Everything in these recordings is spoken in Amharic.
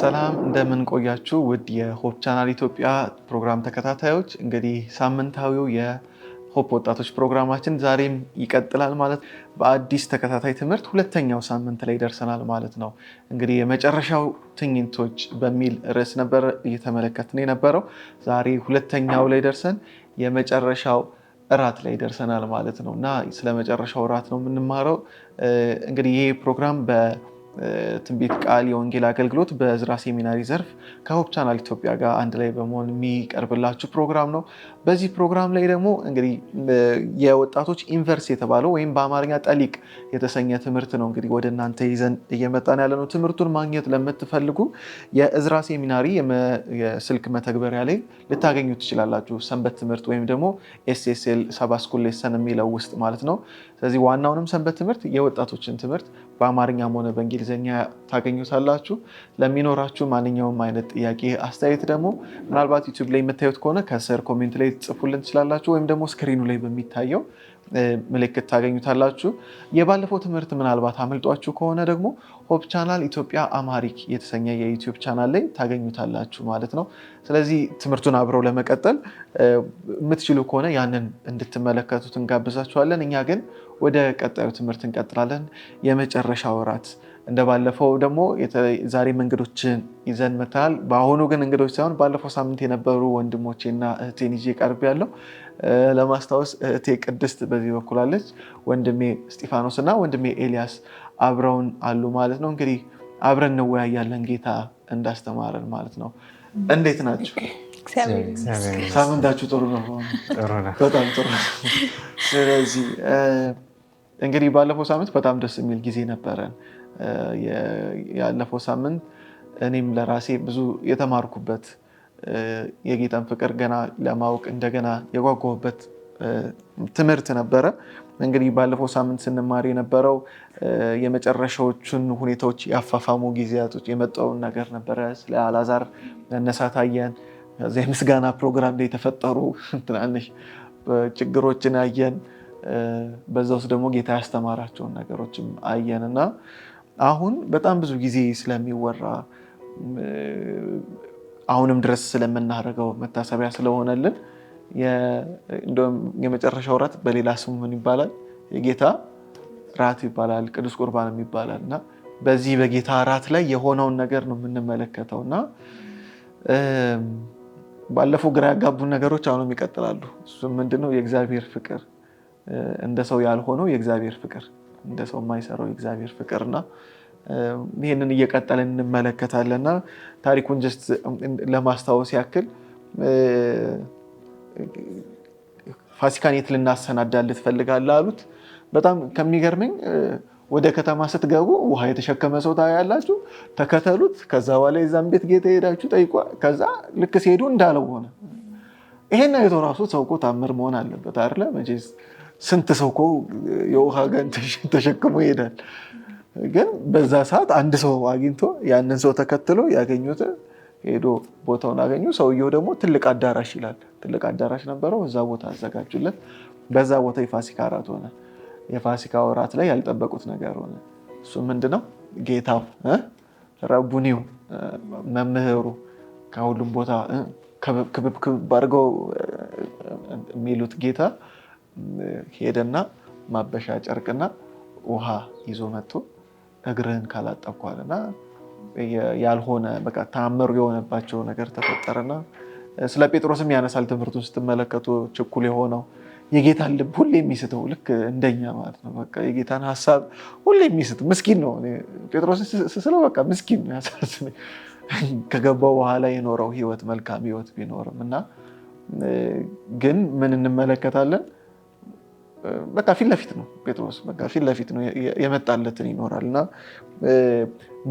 ሰላም እንደምን ቆያችሁ ውድ የሆፕ ቻናል ኢትዮጵያ ፕሮግራም ተከታታዮች። እንግዲህ ሳምንታዊው የሆፕ ወጣቶች ፕሮግራማችን ዛሬም ይቀጥላል ማለት በአዲስ ተከታታይ ትምህርት ሁለተኛው ሳምንት ላይ ደርሰናል ማለት ነው። እንግዲህ የመጨረሻው ትዕይንቶች በሚል ርዕስ ነበር እየተመለከትን የነበረው። ዛሬ ሁለተኛው ላይ ደርሰን የመጨረሻው እራት ላይ ደርሰናል ማለት ነው እና ስለ መጨረሻው እራት ነው የምንማረው። እንግዲህ ይሄ ፕሮግራም ትንቢት ቃል የወንጌል አገልግሎት በእዝራ ሴሚናሪ ዘርፍ ከሆፕ ቻናል ኢትዮጵያ ጋር አንድ ላይ በመሆን የሚቀርብላችሁ ፕሮግራም ነው። በዚህ ፕሮግራም ላይ ደግሞ እንግዲህ የወጣቶች ኢንቨርስ የተባለው ወይም በአማርኛ ጠሊቅ የተሰኘ ትምህርት ነው እንግዲህ ወደ እናንተ ይዘን እየመጣን ያለ ነው። ትምህርቱን ማግኘት ለምትፈልጉ የእዝራ ሴሚናሪ የስልክ መተግበሪያ ላይ ልታገኙ ትችላላችሁ። ሰንበት ትምህርት ወይም ደግሞ ኤስኤስኤል ሰባ ስኩል ሌሰን የሚለው ውስጥ ማለት ነው። ስለዚህ ዋናውንም ሰንበት ትምህርት የወጣቶችን ትምህርት በአማርኛም ሆነ በእንግሊዝኛ ታገኙታላችሁ። ለሚኖራችሁ ማንኛውም አይነት ጥያቄ አስተያየት ደግሞ ምናልባት ዩቲዩብ ላይ የምታዩት ከሆነ ከስር ኮሜንት ላይ ጽፉልን ትችላላችሁ፣ ወይም ደግሞ ስክሪኑ ላይ በሚታየው ምልክት ታገኙታላችሁ። የባለፈው ትምህርት ምናልባት አመልጧችሁ ከሆነ ደግሞ ሆፕ ቻናል ኢትዮጵያ አማሪክ የተሰኘ የዩቲዩብ ቻናል ላይ ታገኙታላችሁ ማለት ነው። ስለዚህ ትምህርቱን አብረው ለመቀጠል የምትችሉ ከሆነ ያንን እንድትመለከቱት እንጋብዛችኋለን። እኛ ግን ወደ ቀጣዩ ትምህርት እንቀጥላለን። የመጨረሻው እራት እንደባለፈው ደግሞ ዛሬ እንግዶችን ይዘን መተናል። በአሁኑ ግን እንግዶች ሳይሆን ባለፈው ሳምንት የነበሩ ወንድሞቼና እህቴን ይዤ ቀርብ ያለው። ለማስታወስ እህቴ ቅድስት በዚህ በኩል አለች፣ ወንድሜ እስጢፋኖስ እና ወንድሜ ኤልያስ አብረውን አሉ ማለት ነው። እንግዲህ አብረን እንወያያለን ጌታ እንዳስተማረን ማለት ነው። እንዴት ናችሁ? ሳምንታችሁ ጥሩ ነው? በጣም ጥሩ። ስለዚህ እንግዲህ ባለፈው ሳምንት በጣም ደስ የሚል ጊዜ ነበረን። ያለፈው ሳምንት እኔም ለራሴ ብዙ የተማርኩበት የጌታን ፍቅር ገና ለማወቅ እንደገና የጓጓሁበት ትምህርት ነበረ። እንግዲህ ባለፈው ሳምንት ስንማር የነበረው የመጨረሻዎቹን ሁኔታዎች ያፋፋሙ ጊዜያቶች የመጣውን ነገር ነበረ። ስለ አልዓዛር መነሳት አየን። ከዚያ የምስጋና ፕሮግራም ላይ የተፈጠሩ ትናንሽ ችግሮችን አየን። በዛ ውስጥ ደግሞ ጌታ ያስተማራቸውን ነገሮችም አየን እና አሁን በጣም ብዙ ጊዜ ስለሚወራ አሁንም ድረስ ስለምናደርገው መታሰቢያ ስለሆነልን እንደውም የመጨረሻው ራት በሌላ ስሙ ምን ይባላል? የጌታ ራት ይባላል፣ ቅዱስ ቁርባን ይባላል እና በዚህ በጌታ ራት ላይ የሆነውን ነገር ነው የምንመለከተው እና ባለፈው ግራ ያጋቡን ነገሮች አሁንም ይቀጥላሉ። እሱም ምንድነው? የእግዚአብሔር ፍቅር እንደ ሰው ያልሆነው የእግዚአብሔር ፍቅር፣ እንደ ሰው የማይሰራው የእግዚአብሔር ፍቅርና ይህንን እየቀጠልን እንመለከታለንና ታሪኩን ጀስት ለማስታወስ ያክል ፋሲካን የት ልናሰናዳልህ ትፈልጋለህ አሉት። በጣም ከሚገርመኝ ወደ ከተማ ስትገቡ ውሃ የተሸከመ ሰው ታያላችሁ፣ ተከተሉት። ከዛ በኋላ የዛን ቤት ጌታ ሄዳችሁ ጠይቋ። ከዛ ልክ ሲሄዱ እንዳለው ሆነ። ይሄን አይቶ ራሱ ሰው እኮ ታምር መሆን አለበት አይደለ? መቼስ ስንት ሰው እኮ የውሃ ገን ተሸክሞ ይሄዳል። ግን በዛ ሰዓት አንድ ሰው አግኝቶ ያንን ሰው ተከትሎ ያገኙት ሄዶ ቦታውን አገኙ። ሰውየው ደግሞ ትልቅ አዳራሽ ይላል፣ ትልቅ አዳራሽ ነበረው። እዛ ቦታ አዘጋጁለት። በዛ ቦታ የፋሲካ እራት ሆነ። የፋሲካ እራት ላይ ያልጠበቁት ነገር ሆነ። እሱ ምንድነው? ጌታው ረቡኒው መምህሩ ከሁሉም ቦታ ክብክብ አድርገው የሚሉት ጌታ ሄደና ማበሻ ጨርቅና ውሃ ይዞ መጥቶ እግርህን ካላጠብኳልና ያልሆነ በቃ ተአምር የሆነባቸው ነገር ተፈጠረና ስለ ጴጥሮስም ያነሳል። ትምህርቱን ስትመለከቱ ችኩል የሆነው የጌታን ልብ ሁሌ የሚስተው ልክ እንደኛ ማለት ነው። በቃ የጌታን ሀሳብ ሁሌ የሚስት ምስኪን ነው። ጴጥሮስ ስለው በቃ ምስኪን ነው፣ ያሳዝነኝ። ከገባው በኋላ የኖረው ህይወት መልካም ህይወት ቢኖርም እና ግን ምን እንመለከታለን? በቃ ፊት ለፊት ነው ጴጥሮስ፣ በቃ ፊት ለፊት ነው የመጣለትን ይኖራል እና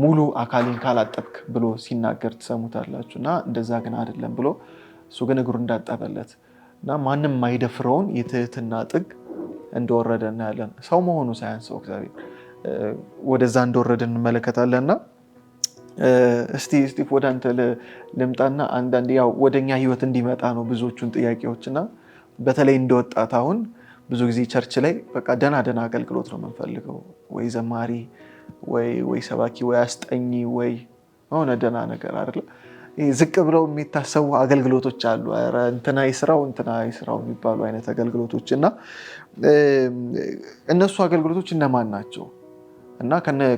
ሙሉ አካልን ካላጠብክ ብሎ ሲናገር ትሰሙታላችሁ። እና እንደዛ ግን አይደለም ብሎ እሱ ግን እግሩ እንዳጠበለት እና ማንም የማይደፍረውን የትህትና ጥግ እንደወረደ እናያለን። ሰው መሆኑ ሳያንሰው እግዚአብሔር ወደዛ እንደወረደ እንመለከታለንና እስቲ ወደ አንተ ልምጣና አንዳንድ ያው ወደኛ ህይወት እንዲመጣ ነው ብዙዎቹን ጥያቄዎችና በተለይ እንደወጣት አሁን ብዙ ጊዜ ቸርች ላይ በቃ ደና አገልግሎት ነው የምንፈልገው። ወይ ዘማሪ ወይ ሰባኪ ወይ አስጠኝ ወይ ሆነ ደህና ነገር አይደለም። ዝቅ ብለው የሚታሰቡ አገልግሎቶች አሉ። እንትና ይስራው የሚባሉ አይነት አገልግሎቶች እና እነሱ አገልግሎቶች እነማን ናቸው እና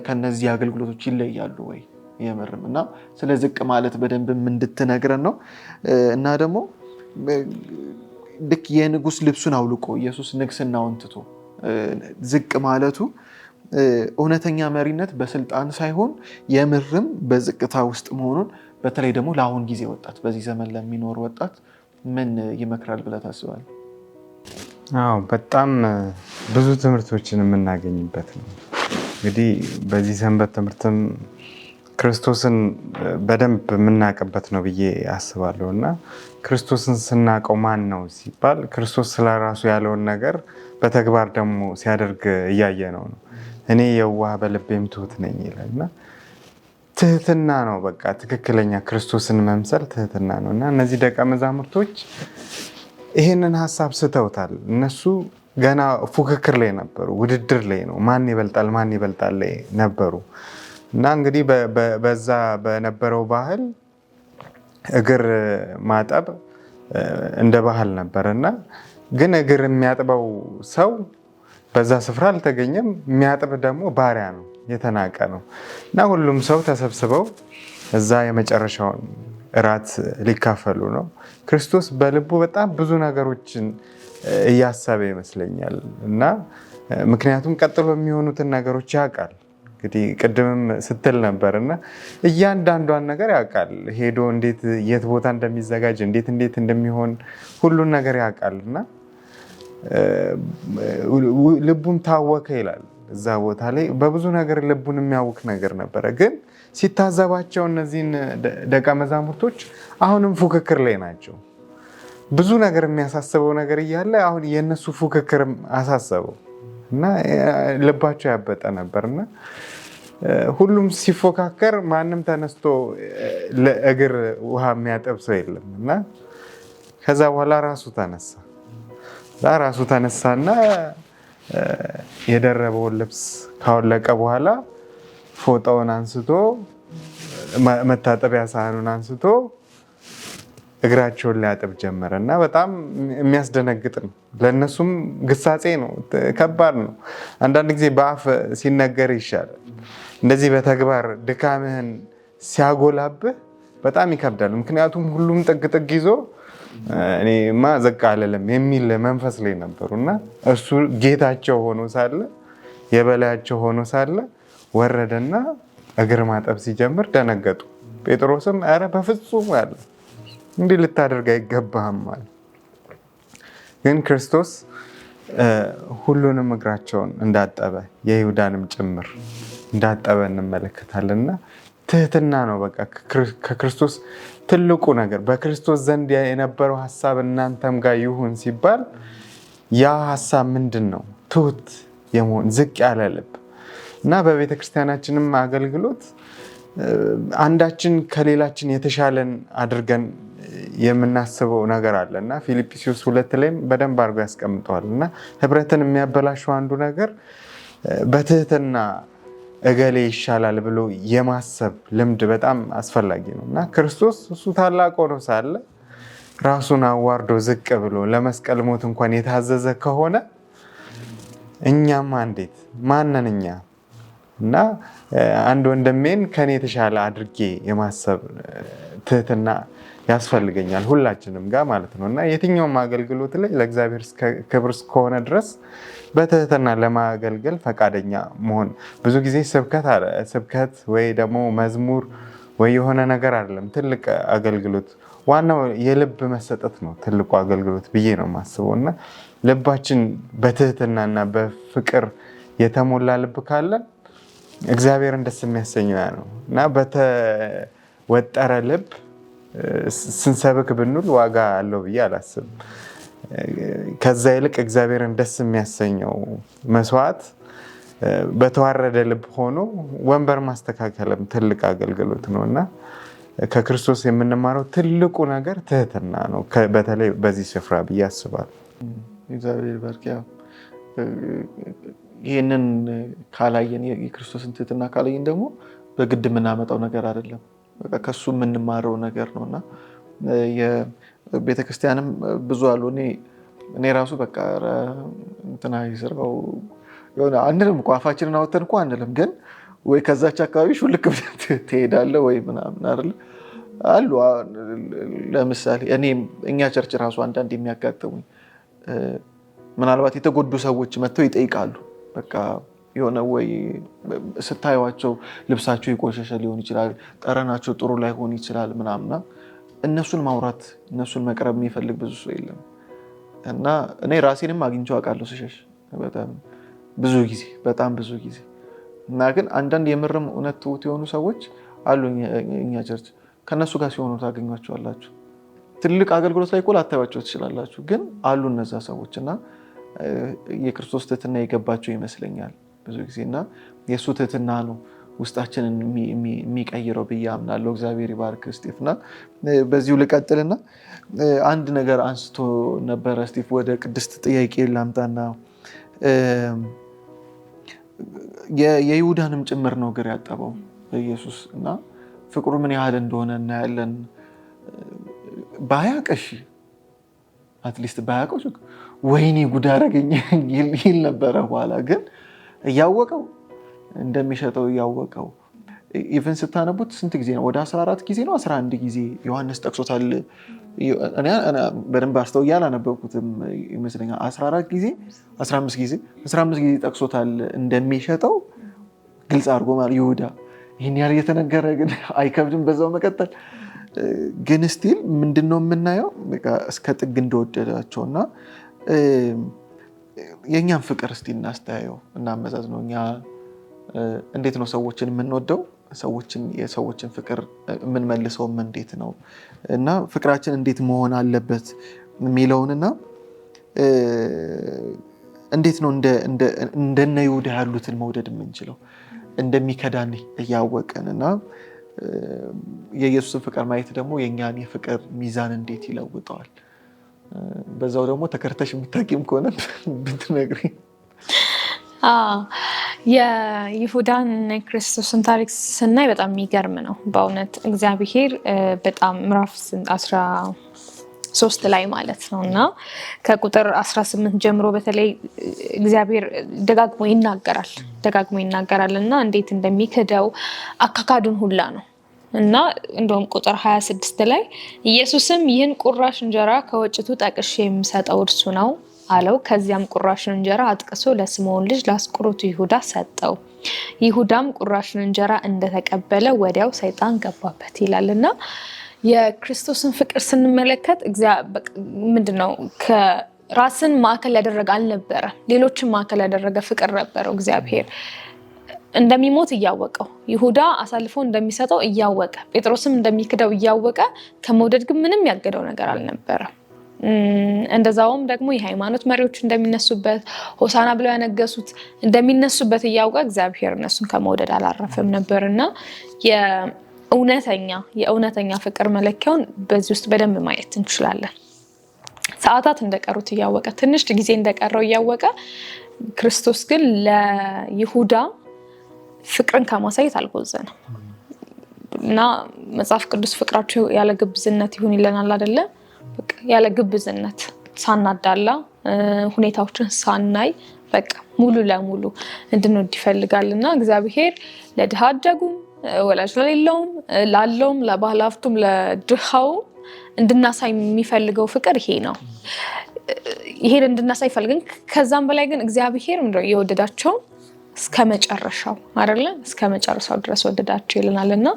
ከነዚህ አገልግሎቶች ይለያሉ ወይ የምርም? እና ስለ ዝቅ ማለት በደንብ እንድትነግረን ነው። እና ደግሞ ልክ የንጉስ ልብሱን አውልቆ ኢየሱስ ንግስናውን ትቶ ዝቅ ማለቱ እውነተኛ መሪነት በስልጣን ሳይሆን የምርም በዝቅታ ውስጥ መሆኑን በተለይ ደግሞ ለአሁን ጊዜ ወጣት በዚህ ዘመን ለሚኖር ወጣት ምን ይመክራል ብለህ ታስባለህ? አዎ በጣም ብዙ ትምህርቶችን የምናገኝበት ነው። እንግዲህ በዚህ ሰንበት ትምህርትም ክርስቶስን በደንብ የምናውቅበት ነው ብዬ አስባለሁ። እና ክርስቶስን ስናውቀው ማን ነው ሲባል ክርስቶስ ስለራሱ ያለውን ነገር በተግባር ደግሞ ሲያደርግ እያየ ነው። እኔ የዋህ በልቤም ትሁት ነኝ ይላል እና ትህትና ነው በቃ ትክክለኛ ክርስቶስን መምሰል ትህትና ነው። እና እነዚህ ደቀ መዛሙርቶች ይሄንን ሀሳብ ስተውታል። እነሱ ገና ፉክክር ላይ ነበሩ፣ ውድድር ላይ ነው፣ ማን ይበልጣል ላይ ነበሩ። እና እንግዲህ በዛ በነበረው ባህል እግር ማጠብ እንደ ባህል ነበር እና ግን እግር የሚያጥበው ሰው በዛ ስፍራ አልተገኘም። የሚያጥብ ደግሞ ባሪያ ነው፣ የተናቀ ነው። እና ሁሉም ሰው ተሰብስበው እዛ የመጨረሻውን እራት ሊካፈሉ ነው። ክርስቶስ በልቡ በጣም ብዙ ነገሮችን እያሰበ ይመስለኛል። እና ምክንያቱም ቀጥሎ የሚሆኑትን ነገሮች ያውቃል። እንግዲህ ቅድምም ስትል ነበር እና እያንዳንዷን ነገር ያውቃል። ሄዶ እንዴት የት ቦታ እንደሚዘጋጅ እንዴት እንደሚሆን ሁሉን ነገር ያውቃል። እና ልቡም ታወከ ይላል። እዛ ቦታ ላይ በብዙ ነገር ልቡን የሚያውክ ነገር ነበረ። ግን ሲታዘባቸው እነዚህን ደቀ መዛሙርቶች አሁንም ፉክክር ላይ ናቸው። ብዙ ነገር የሚያሳስበው ነገር እያለ አሁን የእነሱ ፉክክር አሳሰበው እና ልባቸው ያበጠ ነበርና ሁሉም ሲፎካከር ማንም ተነስቶ ለእግር ውሃ የሚያጠብ ሰው የለም። እና ከዛ በኋላ ራሱ ተነሳና የደረበውን ልብስ ካወለቀ በኋላ ፎጣውን አንስቶ መታጠቢያ ሳህኑን አንስቶ እግራቸውን ሊያጥብ ጀመረ። እና በጣም የሚያስደነግጥ ነው። ለእነሱም ግሳጼ ነው፣ ከባድ ነው። አንዳንድ ጊዜ በአፍ ሲነገር ይሻላል። እንደዚህ በተግባር ድካምህን ሲያጎላብህ በጣም ይከብዳል። ምክንያቱም ሁሉም ጥግ ይዞ እኔማ ዝቅ አልልም የሚል መንፈስ ላይ ነበሩ። እና እሱ ጌታቸው ሆኖ ሳለ የበላያቸው ሆኖ ሳለ ወረደና እግር ማጠብ ሲጀምር ደነገጡ። ጴጥሮስም ኧረ በፍጹም አለ፣ እንዲህ ልታደርግ አይገባህም አለ። ግን ክርስቶስ ሁሉንም እግራቸውን እንዳጠበ የይሁዳንም ጭምር እንዳጠበ እንመለከታለን። እና ትህትና ነው በቃ ከክርስቶስ ትልቁ ነገር። በክርስቶስ ዘንድ የነበረው ሀሳብ እናንተም ጋር ይሁን ሲባል ያ ሀሳብ ምንድን ነው? ትሁት የመሆን ዝቅ ያለ ልብ። እና በቤተክርስቲያናችንም አገልግሎት አንዳችን ከሌላችን የተሻለን አድርገን የምናስበው ነገር አለ እና ፊልጵስዩስ 2 ላይም በደንብ አድርጎ ያስቀምጠዋል። እና ህብረትን የሚያበላሸው አንዱ ነገር በትህትና እገሌ ይሻላል ብሎ የማሰብ ልምድ በጣም አስፈላጊ ነው። እና ክርስቶስ እሱ ታላቅ ሆኖ ሳለ ራሱን አዋርዶ ዝቅ ብሎ ለመስቀል ሞት እንኳን የታዘዘ ከሆነ እኛማ እንዴት ማነን እኛ? እና አንድ ወንድሜን ከኔ የተሻለ አድርጌ የማሰብ ትህትና ያስፈልገኛል፣ ሁላችንም ጋር ማለት ነው። እና የትኛውም አገልግሎት ላይ ለእግዚአብሔር ክብር እስከሆነ ድረስ በትህትና ለማገልገል ፈቃደኛ መሆን። ብዙ ጊዜ ስብከት ወይ ደግሞ መዝሙር ወይ የሆነ ነገር አይደለም ትልቅ አገልግሎት። ዋናው የልብ መሰጠት ነው ትልቁ አገልግሎት ብዬ ነው የማስበው። እና ልባችን በትህትናና በፍቅር የተሞላ ልብ ካለን እግዚአብሔርን ደስ የሚያሰኘው ያ ነው። እና በተወጠረ ልብ ስንሰብክ ብንል ዋጋ አለው ብዬ አላስብም። ከዛ ይልቅ እግዚአብሔርን ደስ የሚያሰኘው መስዋዕት በተዋረደ ልብ ሆኖ ወንበር ማስተካከልም ትልቅ አገልግሎት ነው። እና ከክርስቶስ የምንማረው ትልቁ ነገር ትህትና ነው፣ በተለይ በዚህ ስፍራ ብዬ አስባለሁ። እግዚአብሔር ባርክ። ይህንን ካላየን የክርስቶስን ትህትና ካላየን ደግሞ በግድ የምናመጣው ነገር አይደለም። በቃ ከሱ የምንማረው ነገር ነውና የቤተክርስቲያንም ብዙ አሉ። እኔ ራሱ በቃ እንትና ይስራው የሆነ አንልም እኮ አፋችንን አወተን እኮ አንልም፣ ግን ወይ ከዛች አካባቢ ሹልክ ትሄዳለህ ወይ ምናምን አይደል አሉ። ለምሳሌ እኛ ቸርች ራሱ አንዳንድ የሚያጋጥሙኝ ምናልባት የተጎዱ ሰዎች መጥተው ይጠይቃሉ። በቃ የሆነ ወይ ስታዩዋቸው ልብሳቸው የቆሸሸ ሊሆን ይችላል፣ ጠረናቸው ጥሩ ላይሆን ይችላል ምናምና እነሱን ማውራት እነሱን መቅረብ የሚፈልግ ብዙ ሰው የለም። እና እኔ ራሴንም አግኝቼው አውቃለሁ ስሸሽ በጣም ብዙ ጊዜ እና ግን አንዳንድ የምርም እውነት ትሁት የሆኑ ሰዎች አሉ እኛ ቸርች። ከነሱ ጋር ሲሆኑ ታገኟቸዋላችሁ። ትልቅ አገልግሎት ላይ እኮ ላታዩዋቸው ትችላላችሁ፣ ግን አሉ እነዛ ሰዎች እና የክርስቶስ ትህትና የገባቸው ይመስለኛል ብዙ ጊዜ እና የእሱ ትህትና ነው ውስጣችንን የሚቀይረው ብዬ አምናለሁ። እግዚአብሔር ይባርክ ስቲፍ። እና በዚሁ ልቀጥልና አንድ ነገር አንስቶ ነበረ ስቲፍ። ወደ ቅድስት ጥያቄ ላምጣና የይሁዳንም ጭምር ነው እግር ያጠበው ኢየሱስ እና ፍቅሩ ምን ያህል እንደሆነ እናያለን። ባያቀሽ አትሊስት ባያቀው ወይኔ ጉድ አደረገኝ ይል ነበረ። በኋላ ግን እያወቀው እንደሚሸጠው እያወቀው ኢቨን ስታነቡት ስንት ጊዜ ነው? ወደ 14 ጊዜ ነው 11 ጊዜ ዮሐንስ ጠቅሶታል። እኔ በደንብ አስተውዬ አላነበብኩትም ይመስለኛል። 14 ጊዜ 15 ጊዜ ጠቅሶታል እንደሚሸጠው ግልጽ አድርጎ ማለት ይሁዳ። ይህን ያህል እየተነገረ ግን አይከብድም በዛው መቀጠል። ግን ስቲል ምንድነው የምናየው እስከ ጥግ እንደወደዳቸውና የእኛን ፍቅር እስቲ እናስተያየው እናመዛዝ ነው። እኛ እንዴት ነው ሰዎችን የምንወደው? የሰዎችን ፍቅር የምንመልሰውም እንዴት ነው? እና ፍቅራችን እንዴት መሆን አለበት የሚለውንና እንዴት ነው እንደነ ይሁዳ ያሉትን መውደድ የምንችለው እንደሚከዳን እያወቅን እና የኢየሱስን ፍቅር ማየት ደግሞ የእኛን የፍቅር ሚዛን እንዴት ይለውጠዋል? በዛው ደግሞ ተከርተሽ የምታቂም ከሆነ ብትነግሪኝ። የይሁዳን የክርስቶስን ታሪክ ስናይ በጣም የሚገርም ነው በእውነት። እግዚአብሔር በጣም ምዕራፍ 13 ላይ ማለት ነው እና ከቁጥር 18 ጀምሮ በተለይ እግዚአብሔር ደጋግሞ ይናገራል እና እንዴት እንደሚክደው አካካዱን ሁላ ነው እና እንደውም ቁጥር 26 ላይ ኢየሱስም ይህን ቁራሽ እንጀራ ከወጭቱ ጠቅሼ የምሰጠው እርሱ ነው አለው። ከዚያም ቁራሽን እንጀራ አጥቅሶ ለስምዖን ልጅ ለአስቆሮቱ ይሁዳ ሰጠው። ይሁዳም ቁራሽን እንጀራ እንደተቀበለ ወዲያው ሰይጣን ገባበት ይላልና የክርስቶስን ፍቅር ስንመለከት ምንድነው ከራስን ማዕከል ያደረገ አልነበረ፣ ሌሎችን ማዕከል ያደረገ ፍቅር ነበረው። እግዚአብሔር እንደሚሞት እያወቀው፣ ይሁዳ አሳልፎ እንደሚሰጠው እያወቀ፣ ጴጥሮስም እንደሚክደው እያወቀ ከመውደድ ግን ምንም ያገደው ነገር አልነበረ። እንደዛውም ደግሞ የሃይማኖት መሪዎች እንደሚነሱበት፣ ሆሳና ብለው ያነገሱት እንደሚነሱበት እያወቀ እግዚአብሔር እነሱን ከመውደድ አላረፈም ነበርና የእውነተኛ ፍቅር መለኪያውን በዚህ ውስጥ በደንብ ማየት እንችላለን። ሰዓታት እንደቀሩት እያወቀ፣ ትንሽ ጊዜ እንደቀረው እያወቀ ክርስቶስ ግን ለይሁዳ ፍቅርን ከማሳየት አልቦዘነም እና መጽሐፍ ቅዱስ ፍቅራቸው ያለ ግብዝነት ይሁን ይለናል አይደለ? በቃ ያለ ግብዝነት ሳናዳላ ሁኔታዎችን ሳናይ በቃ ሙሉ ለሙሉ እንድንወድ ይፈልጋልና እግዚአብሔር ለድሃ አደጉም ወላጅ ለሌለውም ላለውም ለባለ ሀብቱም ለድሃውም እንድናሳይ የሚፈልገው ፍቅር ይሄ ነው። ይሄን እንድናሳይ ፈልገን ከዛም በላይ ግን እግዚአብሔር ምንድነው የወደዳቸው እስከመጨረሻው አይደለ? እስከመጨረሻው ድረስ ወደዳቸው ይለናልና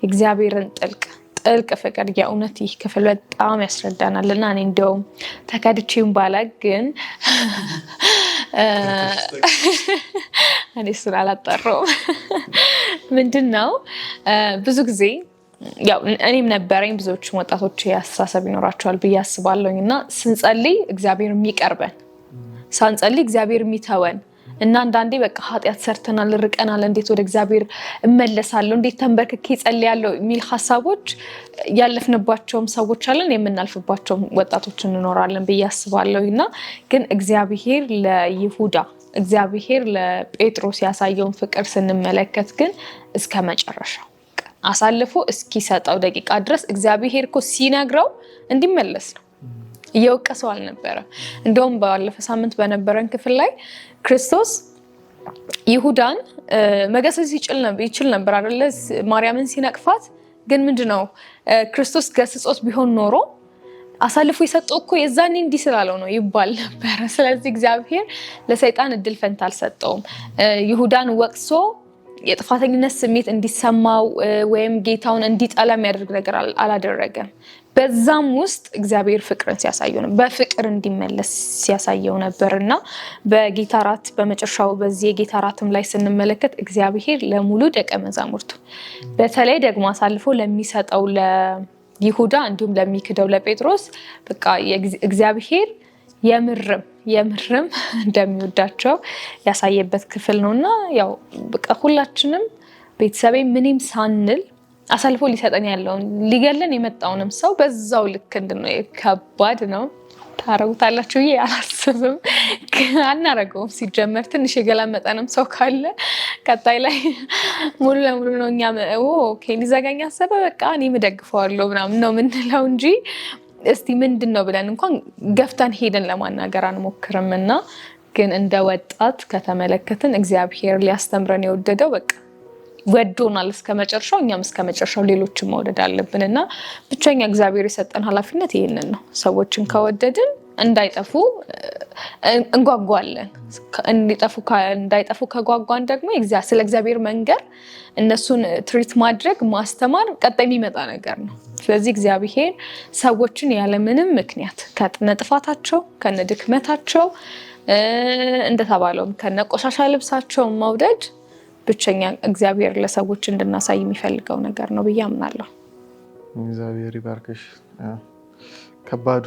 እግዚአብሔርን ጥልቅ ፍቅር የእውነት ይህ ክፍል በጣም ያስረዳናልና እኔ እንደውም ተከድቼም ባላቅ ግን እኔ እሱን አላጠራውም። ምንድነው ብዙ ጊዜ ያው እኔም ነበረኝ ብዙዎችም ወጣቶች ያስተሳሰብ ይኖራቸዋል ብዬ አስባለሁኝ እና ስንጸልይ እግዚአብሔር የሚቀርበን ሳንጸልይ እግዚአብሔር የሚተወን እና አንዳንዴ በቃ ኃጢአት ሰርተናል ርቀናል እንዴት ወደ እግዚአብሔር እመለሳለሁ እንዴት ተንበርክኬ ጸልያለሁ የሚል ሐሳቦች ያለፍንባቸውም ሰዎች አለን የምናልፍባቸውም ወጣቶች እንኖራለን ብዬ አስባለሁና ግን እግዚአብሔር ለይሁዳ እግዚአብሔር ለጴጥሮስ ያሳየውን ፍቅር ስንመለከት ግን እስከ መጨረሻው አሳልፎ እስኪሰጠው ደቂቃ ድረስ እግዚአብሔር እኮ ሲነግረው እንዲመለስ ነው። እየወቀሰው አልነበረም። እንደውም ባለፈው ሳምንት በነበረን ክፍል ላይ ክርስቶስ ይሁዳን መገሰጽ ይችል ነበር አይደለ? ማርያምን ሲነቅፋት ግን ምንድነው ክርስቶስ ገስጾት ቢሆን ኖሮ አሳልፎ የሰጠው እኮ የዛኔ እንዲህ ስላለው ነው ይባል ነበር። ስለዚህ እግዚአብሔር ለሰይጣን እድል ፈንታ አልሰጠውም። ይሁዳን ወቅሶ የጥፋተኝነት ስሜት እንዲሰማው ወይም ጌታውን እንዲጠላ የሚያደርግ ነገር አላደረገም። በዛም ውስጥ እግዚአብሔር ፍቅርን ሲያሳየው ነው፣ በፍቅር እንዲመለስ ሲያሳየው ነበርና በጌታ እራት በመጨረሻው በዚህ የጌታ እራትም ላይ ስንመለከት እግዚአብሔር ለሙሉ ደቀ መዛሙርቱ በተለይ ደግሞ አሳልፎ ለሚሰጠው ለይሁዳ እንዲሁም ለሚክደው ለጴጥሮስ በቃ እግዚአብሔር የምርም እንደሚወዳቸው ያሳየበት ክፍል ነውና ያው በቃ ሁላችንም ቤተሰቤ ምንም ሳንል አሳልፎ ሊሰጠን ያለውን ሊገለን የመጣውንም ሰው በዛው ልክ እንድነው ከባድ ነው። ታረጉታላችሁ ብዬ አላስብም። አናረገውም። ሲጀመር ትንሽ የገላመጠንም ሰው ካለ ቀጣይ ላይ ሙሉ ለሙሉ ነው እኛ ኦኬ ሊዘጋኝ አሰበ በቃ እኔም እደግፈዋለሁ ምናምን ነው ምንለው እንጂ እስቲ ምንድነው ብለን እንኳን ገፍተን ሄደን ለማናገር አንሞክርምና ግን እንደ ወጣት ከተመለከትን እግዚአብሔር ሊያስተምረን የወደደው በቃ ወዶናል እስከመጨረሻው፣ እኛም እስከመጨረሻው ሌሎችን መውደድ አለብንና ብቻኛ እግዚአብሔር የሰጠን ኃላፊነት ይሄንን ነው። ሰዎችን ከወደድን እንዳይጠፉ እንጓጓለን። እንዳይጠፉ ከጓጓን ደግሞ ስለ እግዚአብሔር መንገር እነሱን ትሪት ማድረግ ማስተማር ቀጣይ የሚመጣ ነገር ነው። ስለዚህ እግዚአብሔር ሰዎችን ያለምንም ምክንያት ከነጥፋታቸው ከነድክመታቸው እንደተባለው ከነቆሻሻ ልብሳቸው መውደድ ብቸኛ እግዚአብሔር ለሰዎች እንድናሳይ የሚፈልገው ነገር ነው ብዬ አምናለሁ። እግዚአብሔር ይባርክሽ። ከባዱ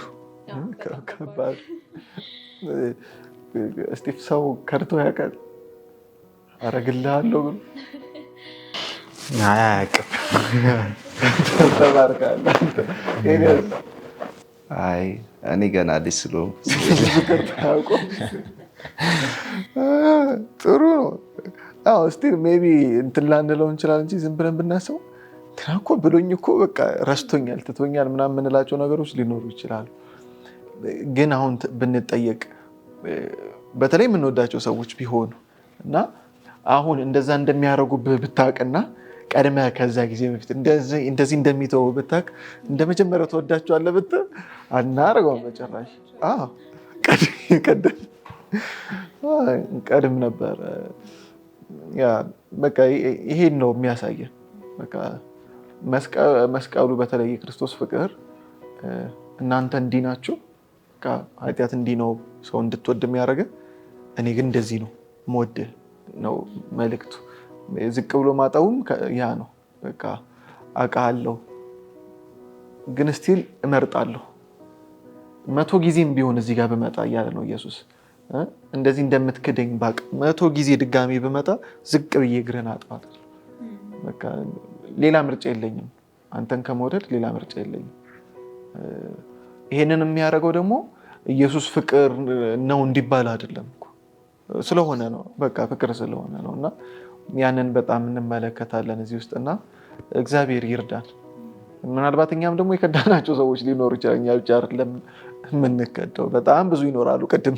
እስቲ ሰው ከርቶ ያውቃል? አረግልሃለሁ ብሎ አያውቅም። ተባርካለህ። አይ እኔ ገና አዲስ ስለሆንኩ ጥሩ ነው። እስቲ ሜይ ቢ እንትን ላንለው እንችላለን እንጂ ዝም ብለን ብናስበው እንትና እኮ ብሎኝ እኮ በቃ ረስቶኛል ትቶኛል ምናምን የምንላቸው ነገሮች ሊኖሩ ይችላሉ። ግን አሁን ብንጠየቅ በተለይ የምንወዳቸው ሰዎች ቢሆኑ እና አሁን እንደዛ እንደሚያደርጉብህ ብታውቅና ቀድመህ ከዛ ጊዜ በፊት እንደዚህ እንደሚተው ብታውቅ እንደ መጀመሪያው ተወዳቸዋለህ ብትል አናደርገውም በጭራሽ። ቀድም ነበር። በቃ ይሄን ነው የሚያሳየን። በቃ መስቀሉ በተለይ የክርስቶስ ፍቅር እናንተ እንዲህ ናችሁ፣ ኃጢአት እንዲህ ነው ሰው እንድትወድ የሚያደርገ፣ እኔ ግን እንደዚህ ነው የምወድህ ነው መልእክቱ። ዝቅ ብሎ ማጠቡም ያ ነው። በቃ አውቃለሁ ግን ስቲል እመርጣለሁ 100 ጊዜም ቢሆን እዚህ ጋር ብመጣ እያለ ነው ኢየሱስ። እንደዚህ እንደምትክደኝ ባቅ 100 ጊዜ ድጋሚ ብመጣ ዝቅ ብዬ እግርህን አጥባለሁ። በቃ ሌላ ምርጫ የለኝም፣ አንተን ከመውደድ ሌላ ምርጫ የለኝም። ይሄንን የሚያደርገው ደግሞ ኢየሱስ ፍቅር ነው እንዲባል አይደለም እኮ ስለሆነ ነው። በቃ ፍቅር ስለሆነ ነው። እና ያንን በጣም እንመለከታለን እዚህ ውስጥ እና እግዚአብሔር ይርዳን። ምናልባት እኛም ደግሞ የከዳናቸው ሰዎች ሊኖሩ ይችላል። እኛ ብቻ አይደለም የምንከደው፣ በጣም ብዙ ይኖራሉ። ቅድም